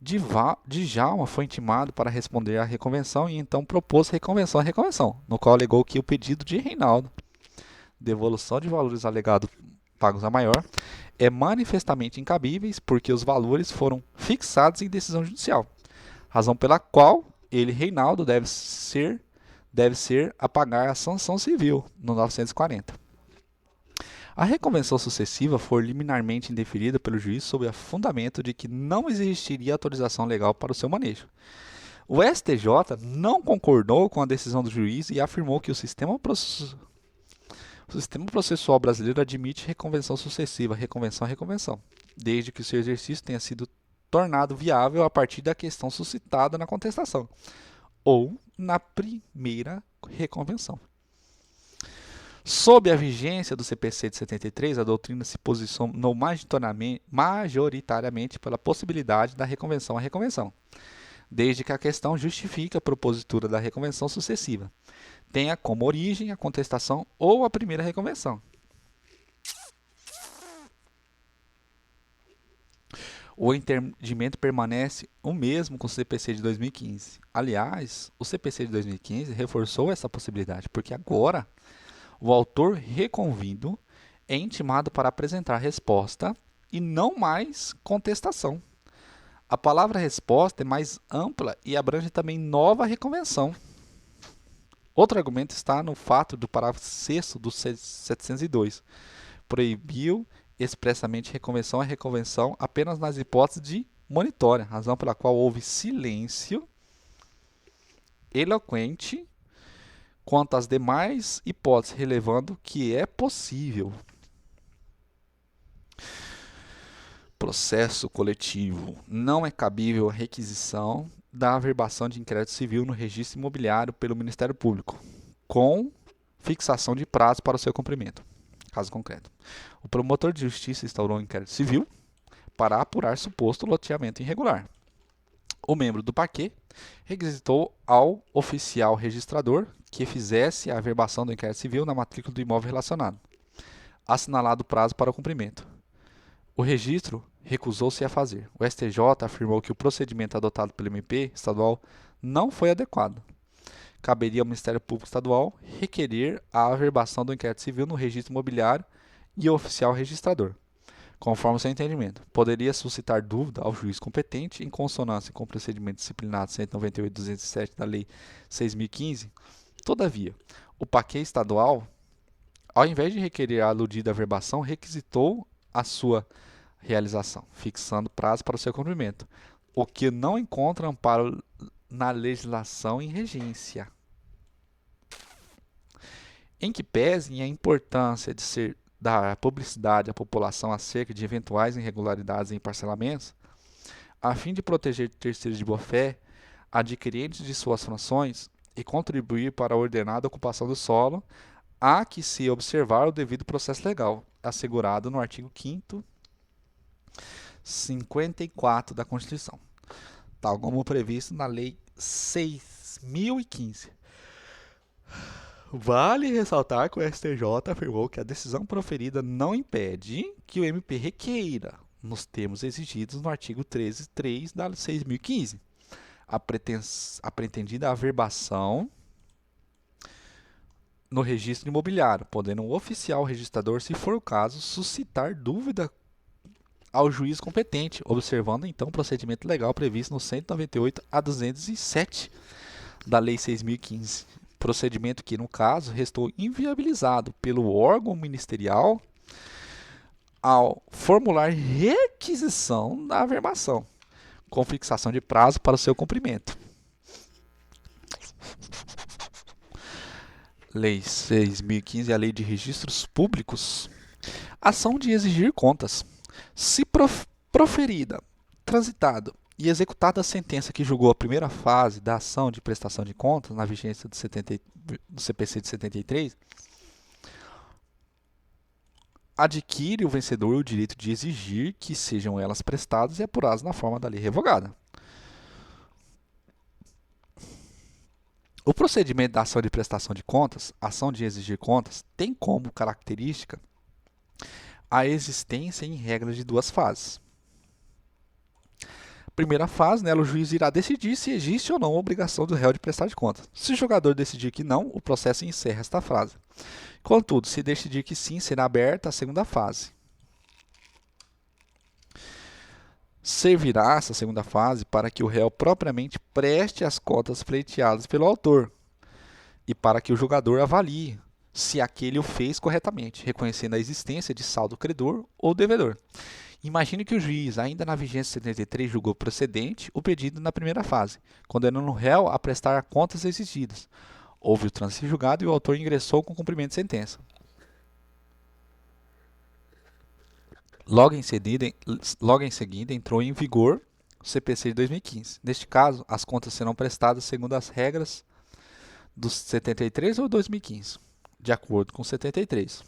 Djalma foi intimado para responder à reconvenção e então propôs reconvenção à reconvenção, no qual alegou que o pedido de Reinaldo, devolução de valores alegados pagos a maior, é manifestamente incabíveis porque os valores foram fixados em decisão judicial, razão pela qual ele, Reinaldo, deve ser a pagar a sanção civil no 940. A reconvenção sucessiva foi liminarmente indeferida pelo juiz sob o fundamento de que não existiria autorização legal para o seu manejo. O STJ não concordou com a decisão do juiz e afirmou que o sistema processual brasileiro admite reconvenção sucessiva, reconvenção a reconvenção, desde que o seu exercício tenha sido tornado viável a partir da questão suscitada na contestação ou na primeira reconvenção. Sob a vigência do CPC de 73, a doutrina se posicionou majoritariamente pela possibilidade da reconvenção a reconvenção, desde que a questão justifique a propositura da reconvenção sucessiva, tenha como origem a contestação ou a primeira reconvenção. O entendimento permanece o mesmo com o CPC de 2015. Aliás, o CPC de 2015 reforçou essa possibilidade, porque agora o autor reconvido é intimado para apresentar resposta e não mais contestação. A palavra resposta é mais ampla e abrange também nova reconvenção. Outro argumento está no fato do parágrafo 6º do 702. Proibiu expressamente reconvenção a reconvenção apenas nas hipóteses de monitória, razão pela qual houve silêncio eloquente quanto às demais hipóteses, relevando que é possível. Processo coletivo. Não é cabível a requisição da averbação de inquérito civil no registro imobiliário pelo Ministério Público, com fixação de prazo para o seu cumprimento. Caso concreto. O promotor de justiça instaurou um inquérito civil para apurar suposto loteamento irregular. O membro do parquê requisitou ao oficial registrador que fizesse a averbação do inquérito civil na matrícula do imóvel relacionado, assinalado o prazo para o cumprimento. O registro recusou-se a fazer. O STJ afirmou que o procedimento adotado pelo MP estadual não foi adequado. Caberia ao Ministério Público Estadual requerer a averbação do inquérito civil no registro imobiliário e ao oficial registrador, conforme seu entendimento. Poderia suscitar dúvida ao juiz competente em consonância com o procedimento disciplinar 198.207 da Lei 6.015. Todavia, o parquê estadual, ao invés de requerer a aludida averbação, requisitou a sua realização, fixando prazo para o seu cumprimento, o que não encontra amparo na legislação em regência. Em que pesem a importância de dar publicidade à população acerca de eventuais irregularidades em parcelamentos, a fim de proteger terceiros de boa-fé, adquirentes de suas frações e contribuir para a ordenada ocupação do solo, há que se observar o devido processo legal, assegurado no artigo 5º, 54 da Constituição, tal como previsto na Lei 6.015. Vale ressaltar que o STJ afirmou que a decisão proferida não impede que o MP requeira, nos termos exigidos no artigo 13.3 da 6.015, a pretendida averbação no registro imobiliário, podendo o oficial registrador, se for o caso, suscitar dúvida ao juiz competente, observando então o procedimento legal previsto no 198 a 207 da Lei 6.015. Procedimento que, no caso, restou inviabilizado pelo órgão ministerial ao formular requisição da averbação, com fixação de prazo para o seu cumprimento. Lei 6.015 é a Lei de Registros Públicos. Ação de exigir contas. Se proferida, transitado e executada a sentença que julgou a primeira fase da ação de prestação de contas, na vigência do CPC de 73, adquire o vencedor o direito de exigir que sejam elas prestadas e apuradas na forma da lei revogada. O procedimento da ação de prestação de contas, ação de exigir contas, tem como característica a existência em regra de duas fases. Primeira fase, nela o juiz irá decidir se existe ou não a obrigação do réu de prestar de contas. Se o julgador decidir que não, o processo encerra esta fase. Contudo, se decidir que sim, será aberta a segunda fase. Servirá essa segunda fase para que o réu propriamente preste as contas pleiteadas pelo autor e para que o julgador avalie se aquele o fez corretamente, reconhecendo a existência de saldo credor ou devedor. Imagine que o juiz, ainda na vigência 73, julgou procedente o pedido na primeira fase, condenando o réu a prestar contas exigidas. Houve o trânsito em julgado e o autor ingressou com cumprimento de sentença. Logo em seguida entrou em vigor o CPC de 2015. Neste caso, as contas serão prestadas segundo as regras do 73 ou 2015, de acordo com 73.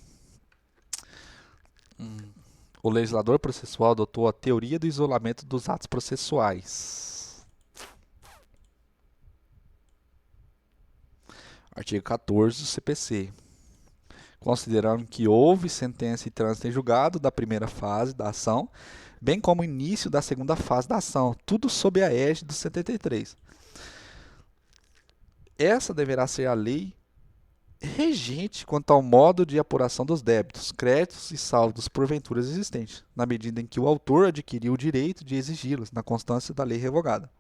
O legislador processual adotou a teoria do isolamento dos atos processuais. Artigo 14 do CPC. Considerando que houve sentença e trânsito em julgado da primeira fase da ação, bem como o início da segunda fase da ação, tudo sob a égide do 73. Essa deverá ser a lei regente quanto ao modo de apuração dos débitos, créditos e saldos porventuras existentes, na medida em que o autor adquiriu o direito de exigi-los, na constância da lei revogada.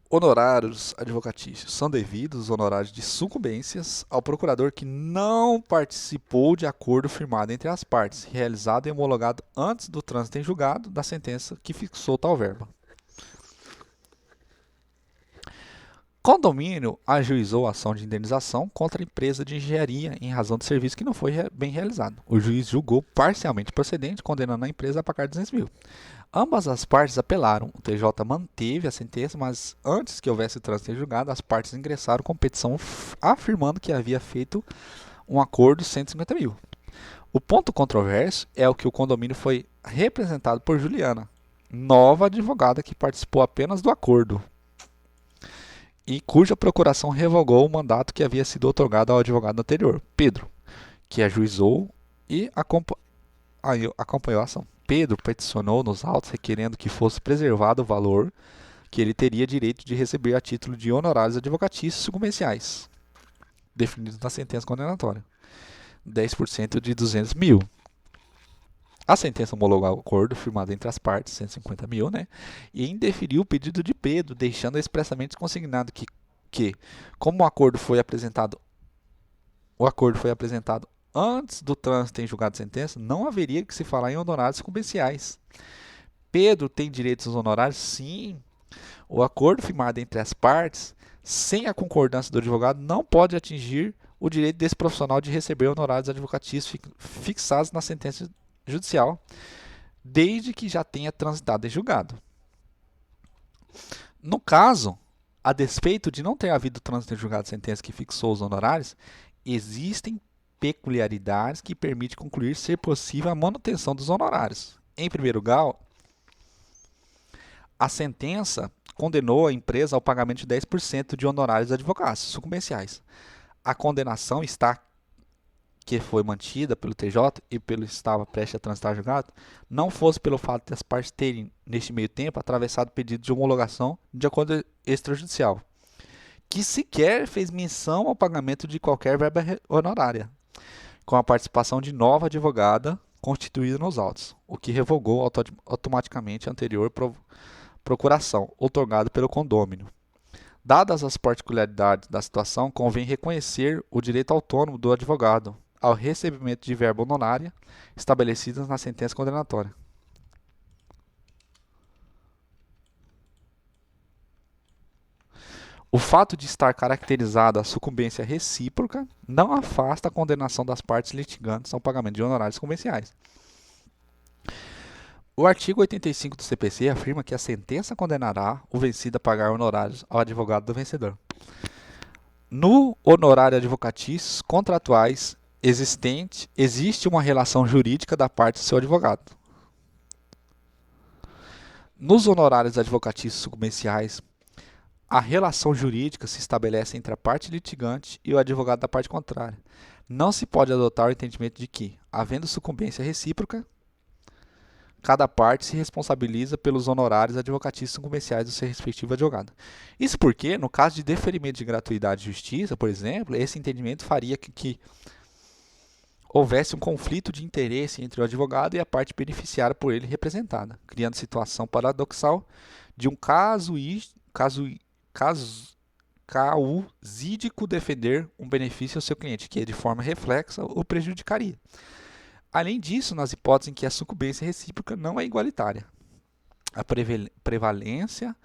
Honorários advocatícios. São devidos os honorários de sucumbências ao procurador que não participou de acordo firmado entre as partes, realizado e homologado antes do trânsito em julgado da sentença que fixou tal verba. Condomínio ajuizou a ação de indenização contra a empresa de engenharia em razão do serviço que não foi bem realizado. O juiz julgou parcialmente procedente, condenando a empresa a pagar 200 mil. Ambas as partes apelaram. O TJ manteve a sentença, mas antes que houvesse trânsito em julgado, as partes ingressaram com petição afirmando que havia feito um acordo de 150 mil. O ponto controverso é o que o condomínio foi representado por Juliana, nova advogada que participou apenas do acordo e cuja procuração revogou o mandato que havia sido otorgado ao advogado anterior, Pedro, que ajuizou e acompanhou a ação. Pedro peticionou nos autos requerendo que fosse preservado o valor que ele teria direito de receber a título de honorários advocatícios sucumbenciais, definidos na sentença condenatória, 10% de 200 mil. A sentença homologou o acordo firmado entre as partes, 150 mil, e indeferiu o pedido de Pedro, deixando expressamente consignado que como o acordo foi apresentado antes do trânsito em julgado de sentença, não haveria que se falar em honorários sucumbenciais. Pedro tem direitos aos honorários? Sim. O acordo firmado entre as partes, sem a concordância do advogado, não pode atingir o direito desse profissional de receber honorários advocatícios fixados na sentença judicial, desde que já tenha transitado em julgado. No caso, a despeito de não ter havido trânsito em julgado de sentença que fixou os honorários, existem peculiaridades que permitem concluir ser possível a manutenção dos honorários. Em primeiro lugar, a sentença condenou a empresa ao pagamento de 10% de honorários advocatícios sucumbenciais. A condenação que foi mantida pelo TJ e pelo estava prestes a transitar julgado, não fosse pelo fato de as partes terem, neste meio tempo, atravessado o pedido de homologação de acordo extrajudicial, que sequer fez menção ao pagamento de qualquer verba honorária, com a participação de nova advogada constituída nos autos, o que revogou automaticamente a anterior procuração, otorgada pelo condômino. Dadas as particularidades da situação, convém reconhecer o direito autônomo do advogado ao recebimento de verba honorária estabelecidas na sentença condenatória. O fato de estar caracterizada a sucumbência recíproca não afasta a condenação das partes litigantes ao pagamento de honorários sucumbenciais. O artigo 85 do CPC afirma que a sentença condenará o vencido a pagar honorários ao advogado do vencedor. No honorário advocatícios contratuais existe uma relação jurídica da parte do seu advogado. Nos honorários advocatícios sucumbenciais, a relação jurídica se estabelece entre a parte litigante e o advogado da parte contrária. Não se pode adotar o entendimento de que, havendo sucumbência recíproca, cada parte se responsabiliza pelos honorários advocatícios sucumbenciais do seu respectivo advogado. Isso porque, no caso de deferimento de gratuidade de justiça, por exemplo, esse entendimento faria que houvesse um conflito de interesse entre o advogado e a parte beneficiária por ele representada, criando situação paradoxal de um causídico defender um benefício ao seu cliente, que de forma reflexa o prejudicaria. Além disso, nas hipóteses em que a sucumbência recíproca não é igualitária, a prevalência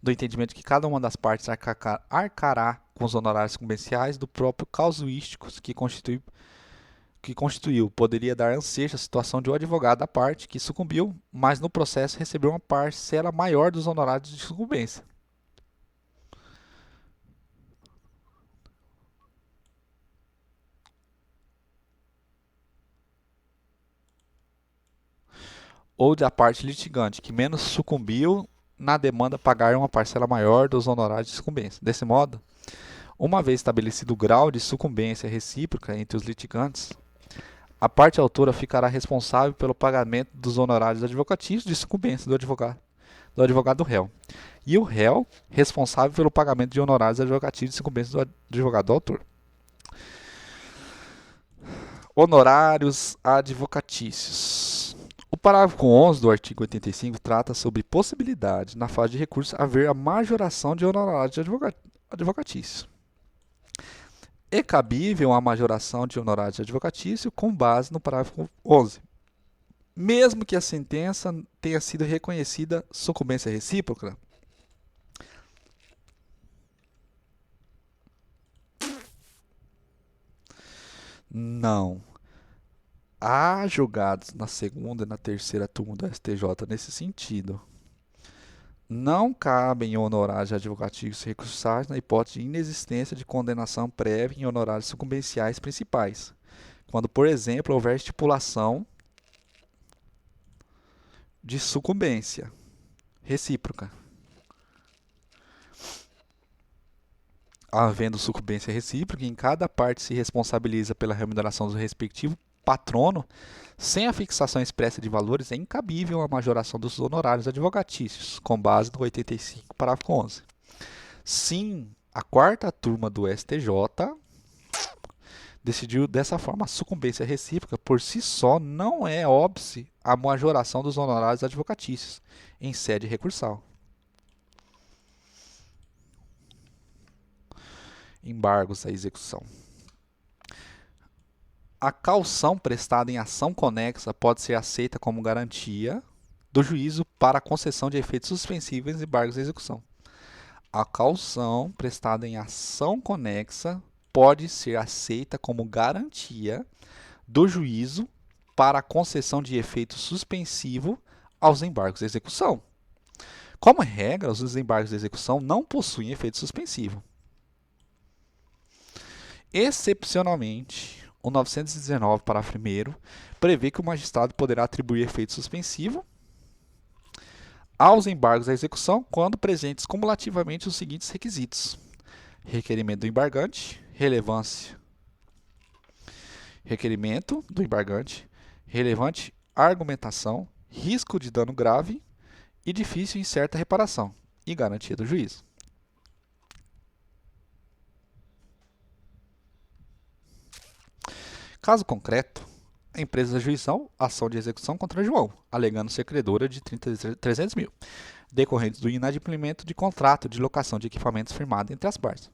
do entendimento que cada uma das partes arcará com os honorários sucumbenciais do próprio casuístico que constituiu poderia dar ansejo à situação de um advogado da parte que sucumbiu, mas no processo recebeu uma parcela maior dos honorários de sucumbência. Ou da parte litigante, que menos sucumbiu na demanda pagar uma parcela maior dos honorários de sucumbência. Desse modo, uma vez estabelecido o grau de sucumbência recíproca entre os litigantes, a parte autora ficará responsável pelo pagamento dos honorários advocatícios de sucumbência do advogado do réu, e o réu responsável pelo pagamento de honorários advocatícios de sucumbência do advogado autor. Honorários advocatícios. O parágrafo 11 do artigo 85 trata sobre possibilidade, na fase de recurso, haver a majoração de honorários advocatícios. É cabível a majoração de honorários advocatícios com base no parágrafo 11, mesmo que a sentença tenha sido reconhecida sucumbência recíproca. Não. Há julgados na segunda e na terceira turma do STJ nesse sentido. Não cabem honorários advocatícios recursais na hipótese de inexistência de condenação prévia em honorários sucumbenciais principais, quando, por exemplo, houver estipulação de sucumbência recíproca. Havendo sucumbência recíproca, em cada parte se responsabiliza pela remuneração do respectivo patrono, sem a fixação expressa de valores, é incabível a majoração dos honorários advocatícios, com base no 85, parágrafo 11. Sim, a quarta turma do STJ decidiu dessa forma. A sucumbência recíproca, por si só, não é óbice a majoração dos honorários advocatícios em sede recursal. Embargos à execução. A caução prestada em ação conexa pode ser aceita como garantia do juízo para a concessão de efeitos suspensivos e embargos à execução. A caução prestada em ação conexa pode ser aceita como garantia do juízo para a concessão de efeito suspensivo aos embargos à execução. Como regra, os embargos à execução não possuem efeito suspensivo. Excepcionalmente, o 919, parágrafo 1º, prevê que o magistrado poderá atribuir efeito suspensivo aos embargos à execução quando presentes cumulativamente os seguintes requisitos: requerimento do embargante, relevância. Requerimento do embargante, relevante argumentação, risco de dano grave e difícil e incerta reparação e garantia do juízo. Caso concreto, a empresa ajuizou ação de execução contra João, alegando ser credora de 300 mil, decorrentes do inadimplemento de contrato de locação de equipamentos firmado entre as partes.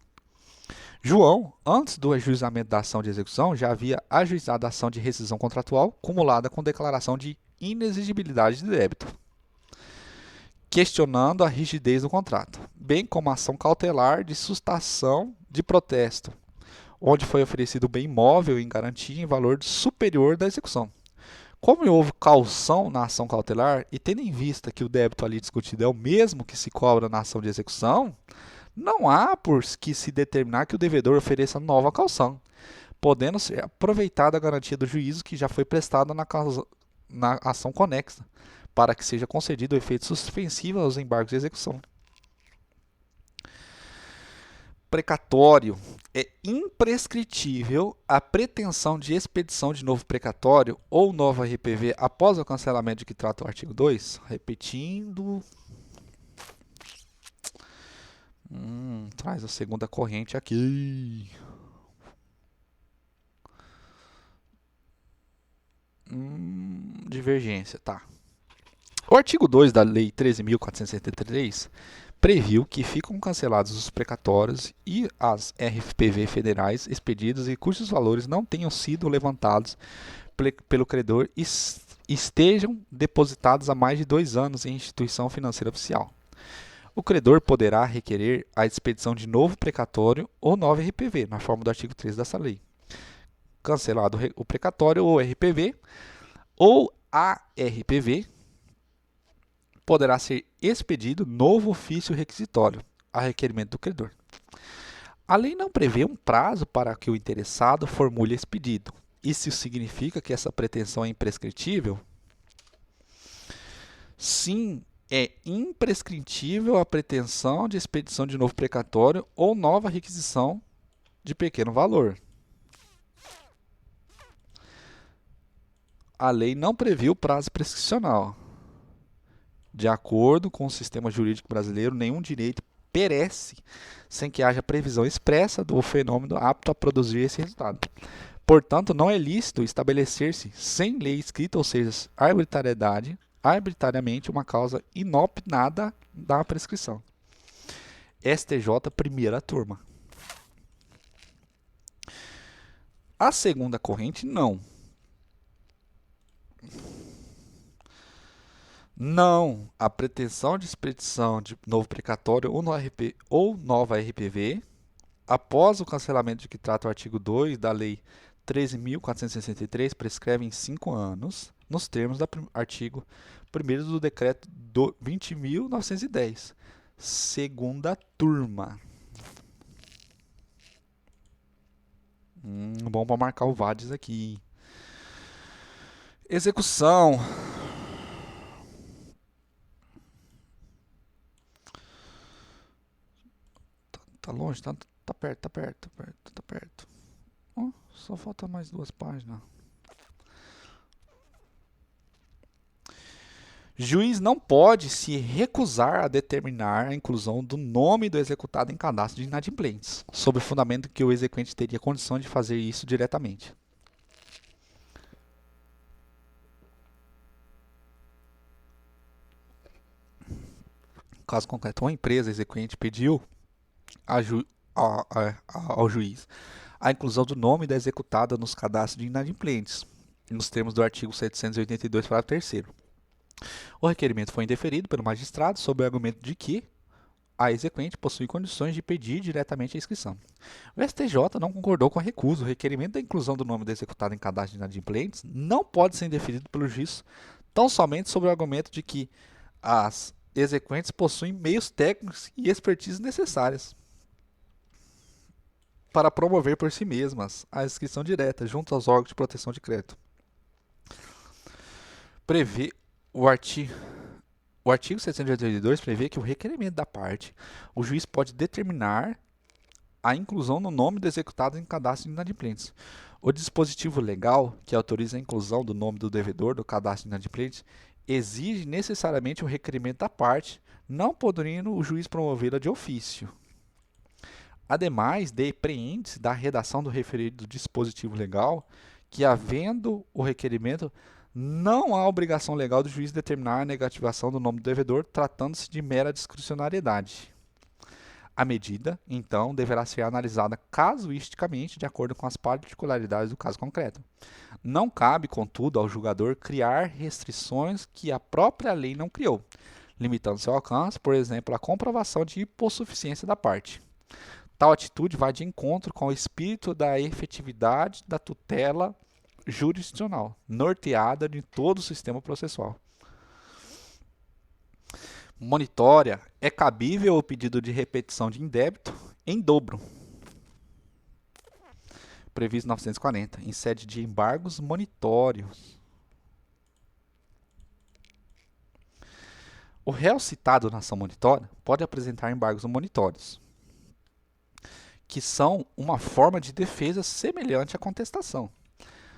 João, antes do ajuizamento da ação de execução, já havia ajuizado a ação de rescisão contratual cumulada com declaração de inexigibilidade de débito, questionando a rigidez do contrato, bem como a ação cautelar de sustação de protesto, onde foi oferecido o bem imóvel em garantia em valor superior da execução. Como houve caução na ação cautelar e tendo em vista que o débito ali discutido é o mesmo que se cobra na ação de execução, não há por que se determinar que o devedor ofereça nova caução, podendo ser aproveitada a garantia do juízo que já foi prestada na ação conexa, para que seja concedido o efeito suspensivo aos embargos de execução. Precatório. É imprescritível a pretensão de expedição de novo precatório ou nova RPV após o cancelamento de que trata o artigo 2. Repetindo. Traz a segunda corrente aqui. Divergência, tá. O artigo 2 da Lei 13.473 previu que ficam cancelados os precatórios e as RPV federais expedidas e cujos valores não tenham sido levantados pelo credor estejam depositados há mais de 2 anos em instituição financeira oficial. O credor poderá requerer a expedição de novo precatório ou nova RPV, na forma do artigo 13 dessa lei. Cancelado o precatório ou RPV, ou a RPV, poderá ser expedido novo ofício requisitório, a requerimento do credor. A lei não prevê um prazo para que o interessado formule esse pedido. Isso significa que essa pretensão é imprescritível? Sim, é imprescritível a pretensão de expedição de novo precatório ou nova requisição de pequeno valor. A lei não previu prazo prescricional. De acordo com o sistema jurídico brasileiro, nenhum direito perece sem que haja previsão expressa do fenômeno apto a produzir esse resultado. Portanto, não é lícito estabelecer-se, sem lei escrita, ou seja, arbitrariamente, uma causa inopinada da prescrição. STJ, primeira turma. A segunda corrente, não. Não, a pretensão de expedição de novo precatório ou nova RPV, após o cancelamento de que trata o artigo 2 da Lei 13.463, prescreve em 5 anos, nos termos do artigo 1º do Decreto 20.910, segunda turma. Bom para marcar o VADES aqui. Execução. Tá longe? Tá perto, tá perto, tá perto, tá perto. Oh, só falta mais 2 páginas. Juiz não pode se recusar a determinar a inclusão do nome do executado em cadastro de inadimplentes, sob o fundamento que o exequente teria condição de fazer isso diretamente. Caso concreto, uma empresa exequente pediu ao juiz a inclusão do nome da executada nos cadastros de inadimplentes, nos termos do artigo 782, parágrafo 3º. O requerimento foi indeferido pelo magistrado sob o argumento de que a exequente possui condições de pedir diretamente a inscrição. O STJ não concordou com a recusa. O requerimento da inclusão do nome da executada em cadastro de inadimplentes não pode ser indeferido pelo juiz tão somente sob o argumento de que as exequentes possuem meios técnicos e expertise necessárias para promover por si mesmas a inscrição direta junto aos órgãos de proteção de crédito. O artigo 782 prevê que o requerimento da parte, o juiz pode determinar a inclusão no nome do executado em cadastro de inadimplentes. O dispositivo legal que autoriza a inclusão do nome do devedor do cadastro de inadimplentes exige necessariamente o requerimento da parte, não podendo o juiz promovê-la de ofício. Ademais, depreende-se da redação do referido dispositivo legal que, havendo o requerimento, não há obrigação legal do juiz determinar a negativação do nome do devedor, tratando-se de mera discricionariedade. A medida, então, deverá ser analisada casuisticamente de acordo com as particularidades do caso concreto. Não cabe, contudo, ao julgador criar restrições que a própria lei não criou, limitando seu alcance, por exemplo, à comprovação de hipossuficiência da parte. Tal atitude vai de encontro com o espírito da efetividade da tutela jurisdicional, norteada de todo o sistema processual. Monitória. É cabível o pedido de repetição de indébito em dobro, previsto em 940, em sede de embargos monitórios. O réu citado na ação monitória pode apresentar embargos monitórios, que são uma forma de defesa semelhante à contestação.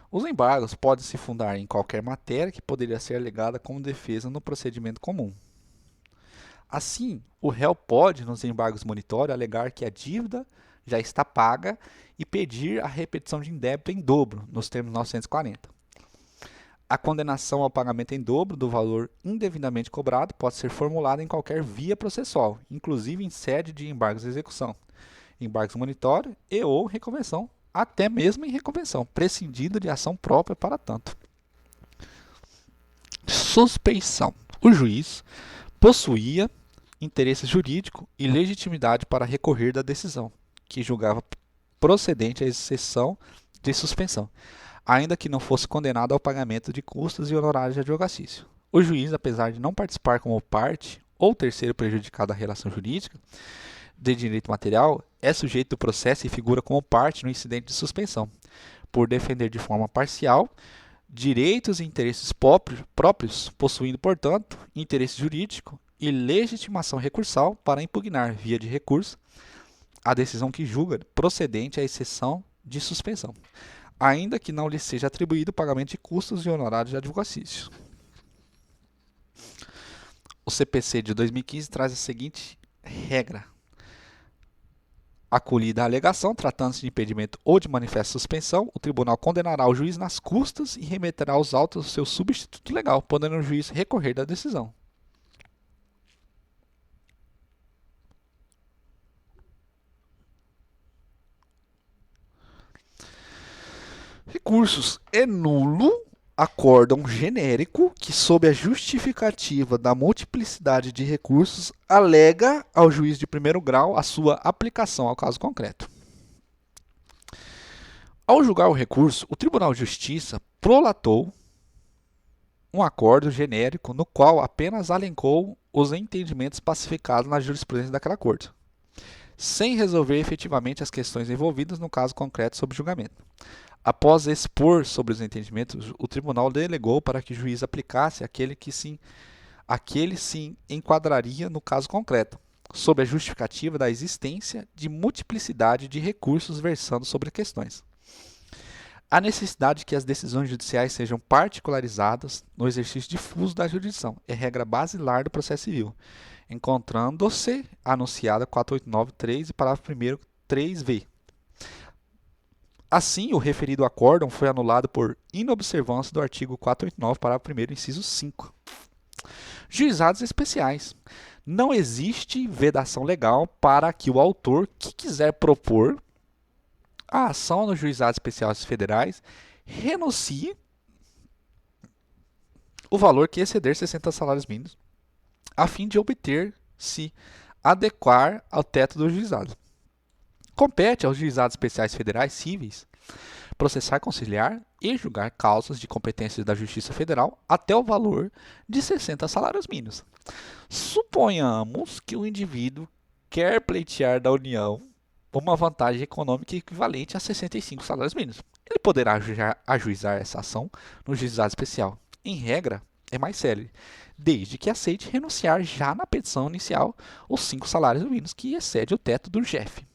Os embargos podem se fundar em qualquer matéria que poderia ser alegada como defesa no procedimento comum. Assim, o réu pode, nos embargos monitórios, alegar que a dívida já está paga e pedir a repetição de indébito em dobro, nos termos 940. A condenação ao pagamento em dobro do valor indevidamente cobrado pode ser formulada em qualquer via processual, inclusive em sede de embargos de execução, embargos monitórios e ou reconvenção até mesmo em reconvenção, prescindindo de ação própria para tanto. Suspeição. O juiz possuía interesse jurídico e legitimidade para recorrer da decisão, que julgava procedente a exceção de suspensão, ainda que não fosse condenado ao pagamento de custos e honorários de advogacício. O juiz, apesar de não participar como parte ou terceiro prejudicado da relação jurídica de direito material, é sujeito do processo e figura como parte no incidente de suspensão, por defender de forma parcial direitos e interesses próprios, possuindo, portanto, interesse jurídico e legitimação recursal para impugnar, via de recurso, a decisão que julga procedente à exceção de suspensão, ainda que não lhe seja atribuído o pagamento de custos e honorários de advogacício. O CPC de 2015 traz a seguinte regra: acolhida a alegação, tratando-se de impedimento ou de manifesta suspensão, o tribunal condenará o juiz nas custas e remeterá os autos ao seu substituto legal, podendo o juiz recorrer da decisão. Recursos. É nulo acórdão genérico que, sob a justificativa da multiplicidade de recursos, alega ao juiz de primeiro grau a sua aplicação ao caso concreto. Ao julgar o recurso, o Tribunal de Justiça prolatou um acórdão genérico no qual apenas alencou os entendimentos pacificados na jurisprudência daquela corte, sem resolver efetivamente as questões envolvidas no caso concreto sob julgamento. Após expor sobre os entendimentos, o tribunal delegou para que o juiz aplicasse aquele se enquadraria no caso concreto, sob a justificativa da existência de multiplicidade de recursos versando sobre questões. A necessidade de que as decisões judiciais sejam particularizadas no exercício difuso da jurisdição é regra basilar do processo civil, encontrando-se anunciada 489.3 e parágrafo 1º 3v. Assim, o referido acórdão foi anulado por inobservância do artigo 489, parágrafo 1º, inciso 5. Juizados especiais. Não existe vedação legal para que o autor que quiser propor a ação nos juizados especiais federais renuncie o valor que exceder 60 salários mínimos, a fim de obter-se adequar ao teto do juizado. Compete aos juizados especiais federais cíveis processar, conciliar e julgar causas de competência da Justiça Federal até o valor de 60 salários mínimos. Suponhamos que o indivíduo quer pleitear da União uma vantagem econômica equivalente a 65 salários mínimos. Ele poderá ajuizar essa ação no juizado especial. Em regra, é mais célere, desde que aceite renunciar já na petição inicial os 5 salários mínimos que excede o teto do JEF.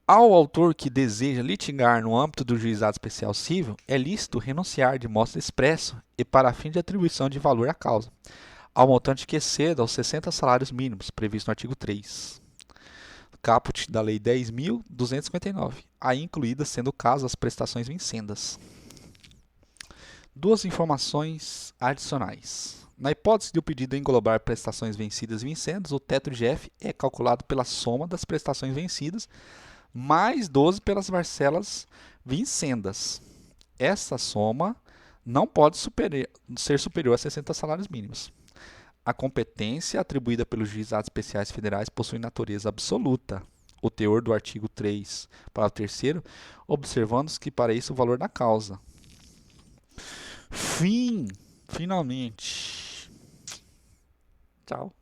Ao autor que deseja litigar no âmbito do juizado especial civil, é lícito renunciar de modo expresso e para fim de atribuição de valor à causa, ao montante que exceda os 60 salários mínimos, previsto no artigo 3, caput da Lei 10.259, aí incluídas sendo o caso as prestações vincendas. Duas informações adicionais. Na hipótese de o pedido englobar prestações vencidas e vincendas, o teto de JEF é calculado pela soma das prestações vencidas mais 12 pelas parcelas vincendas. Essa soma não pode ser superior a 60 salários mínimos. A competência atribuída pelos juizados especiais federais possui natureza absoluta. O teor do artigo 3, parágrafo 3º, observando-se que para isso o valor da causa. Finalmente. Tchau.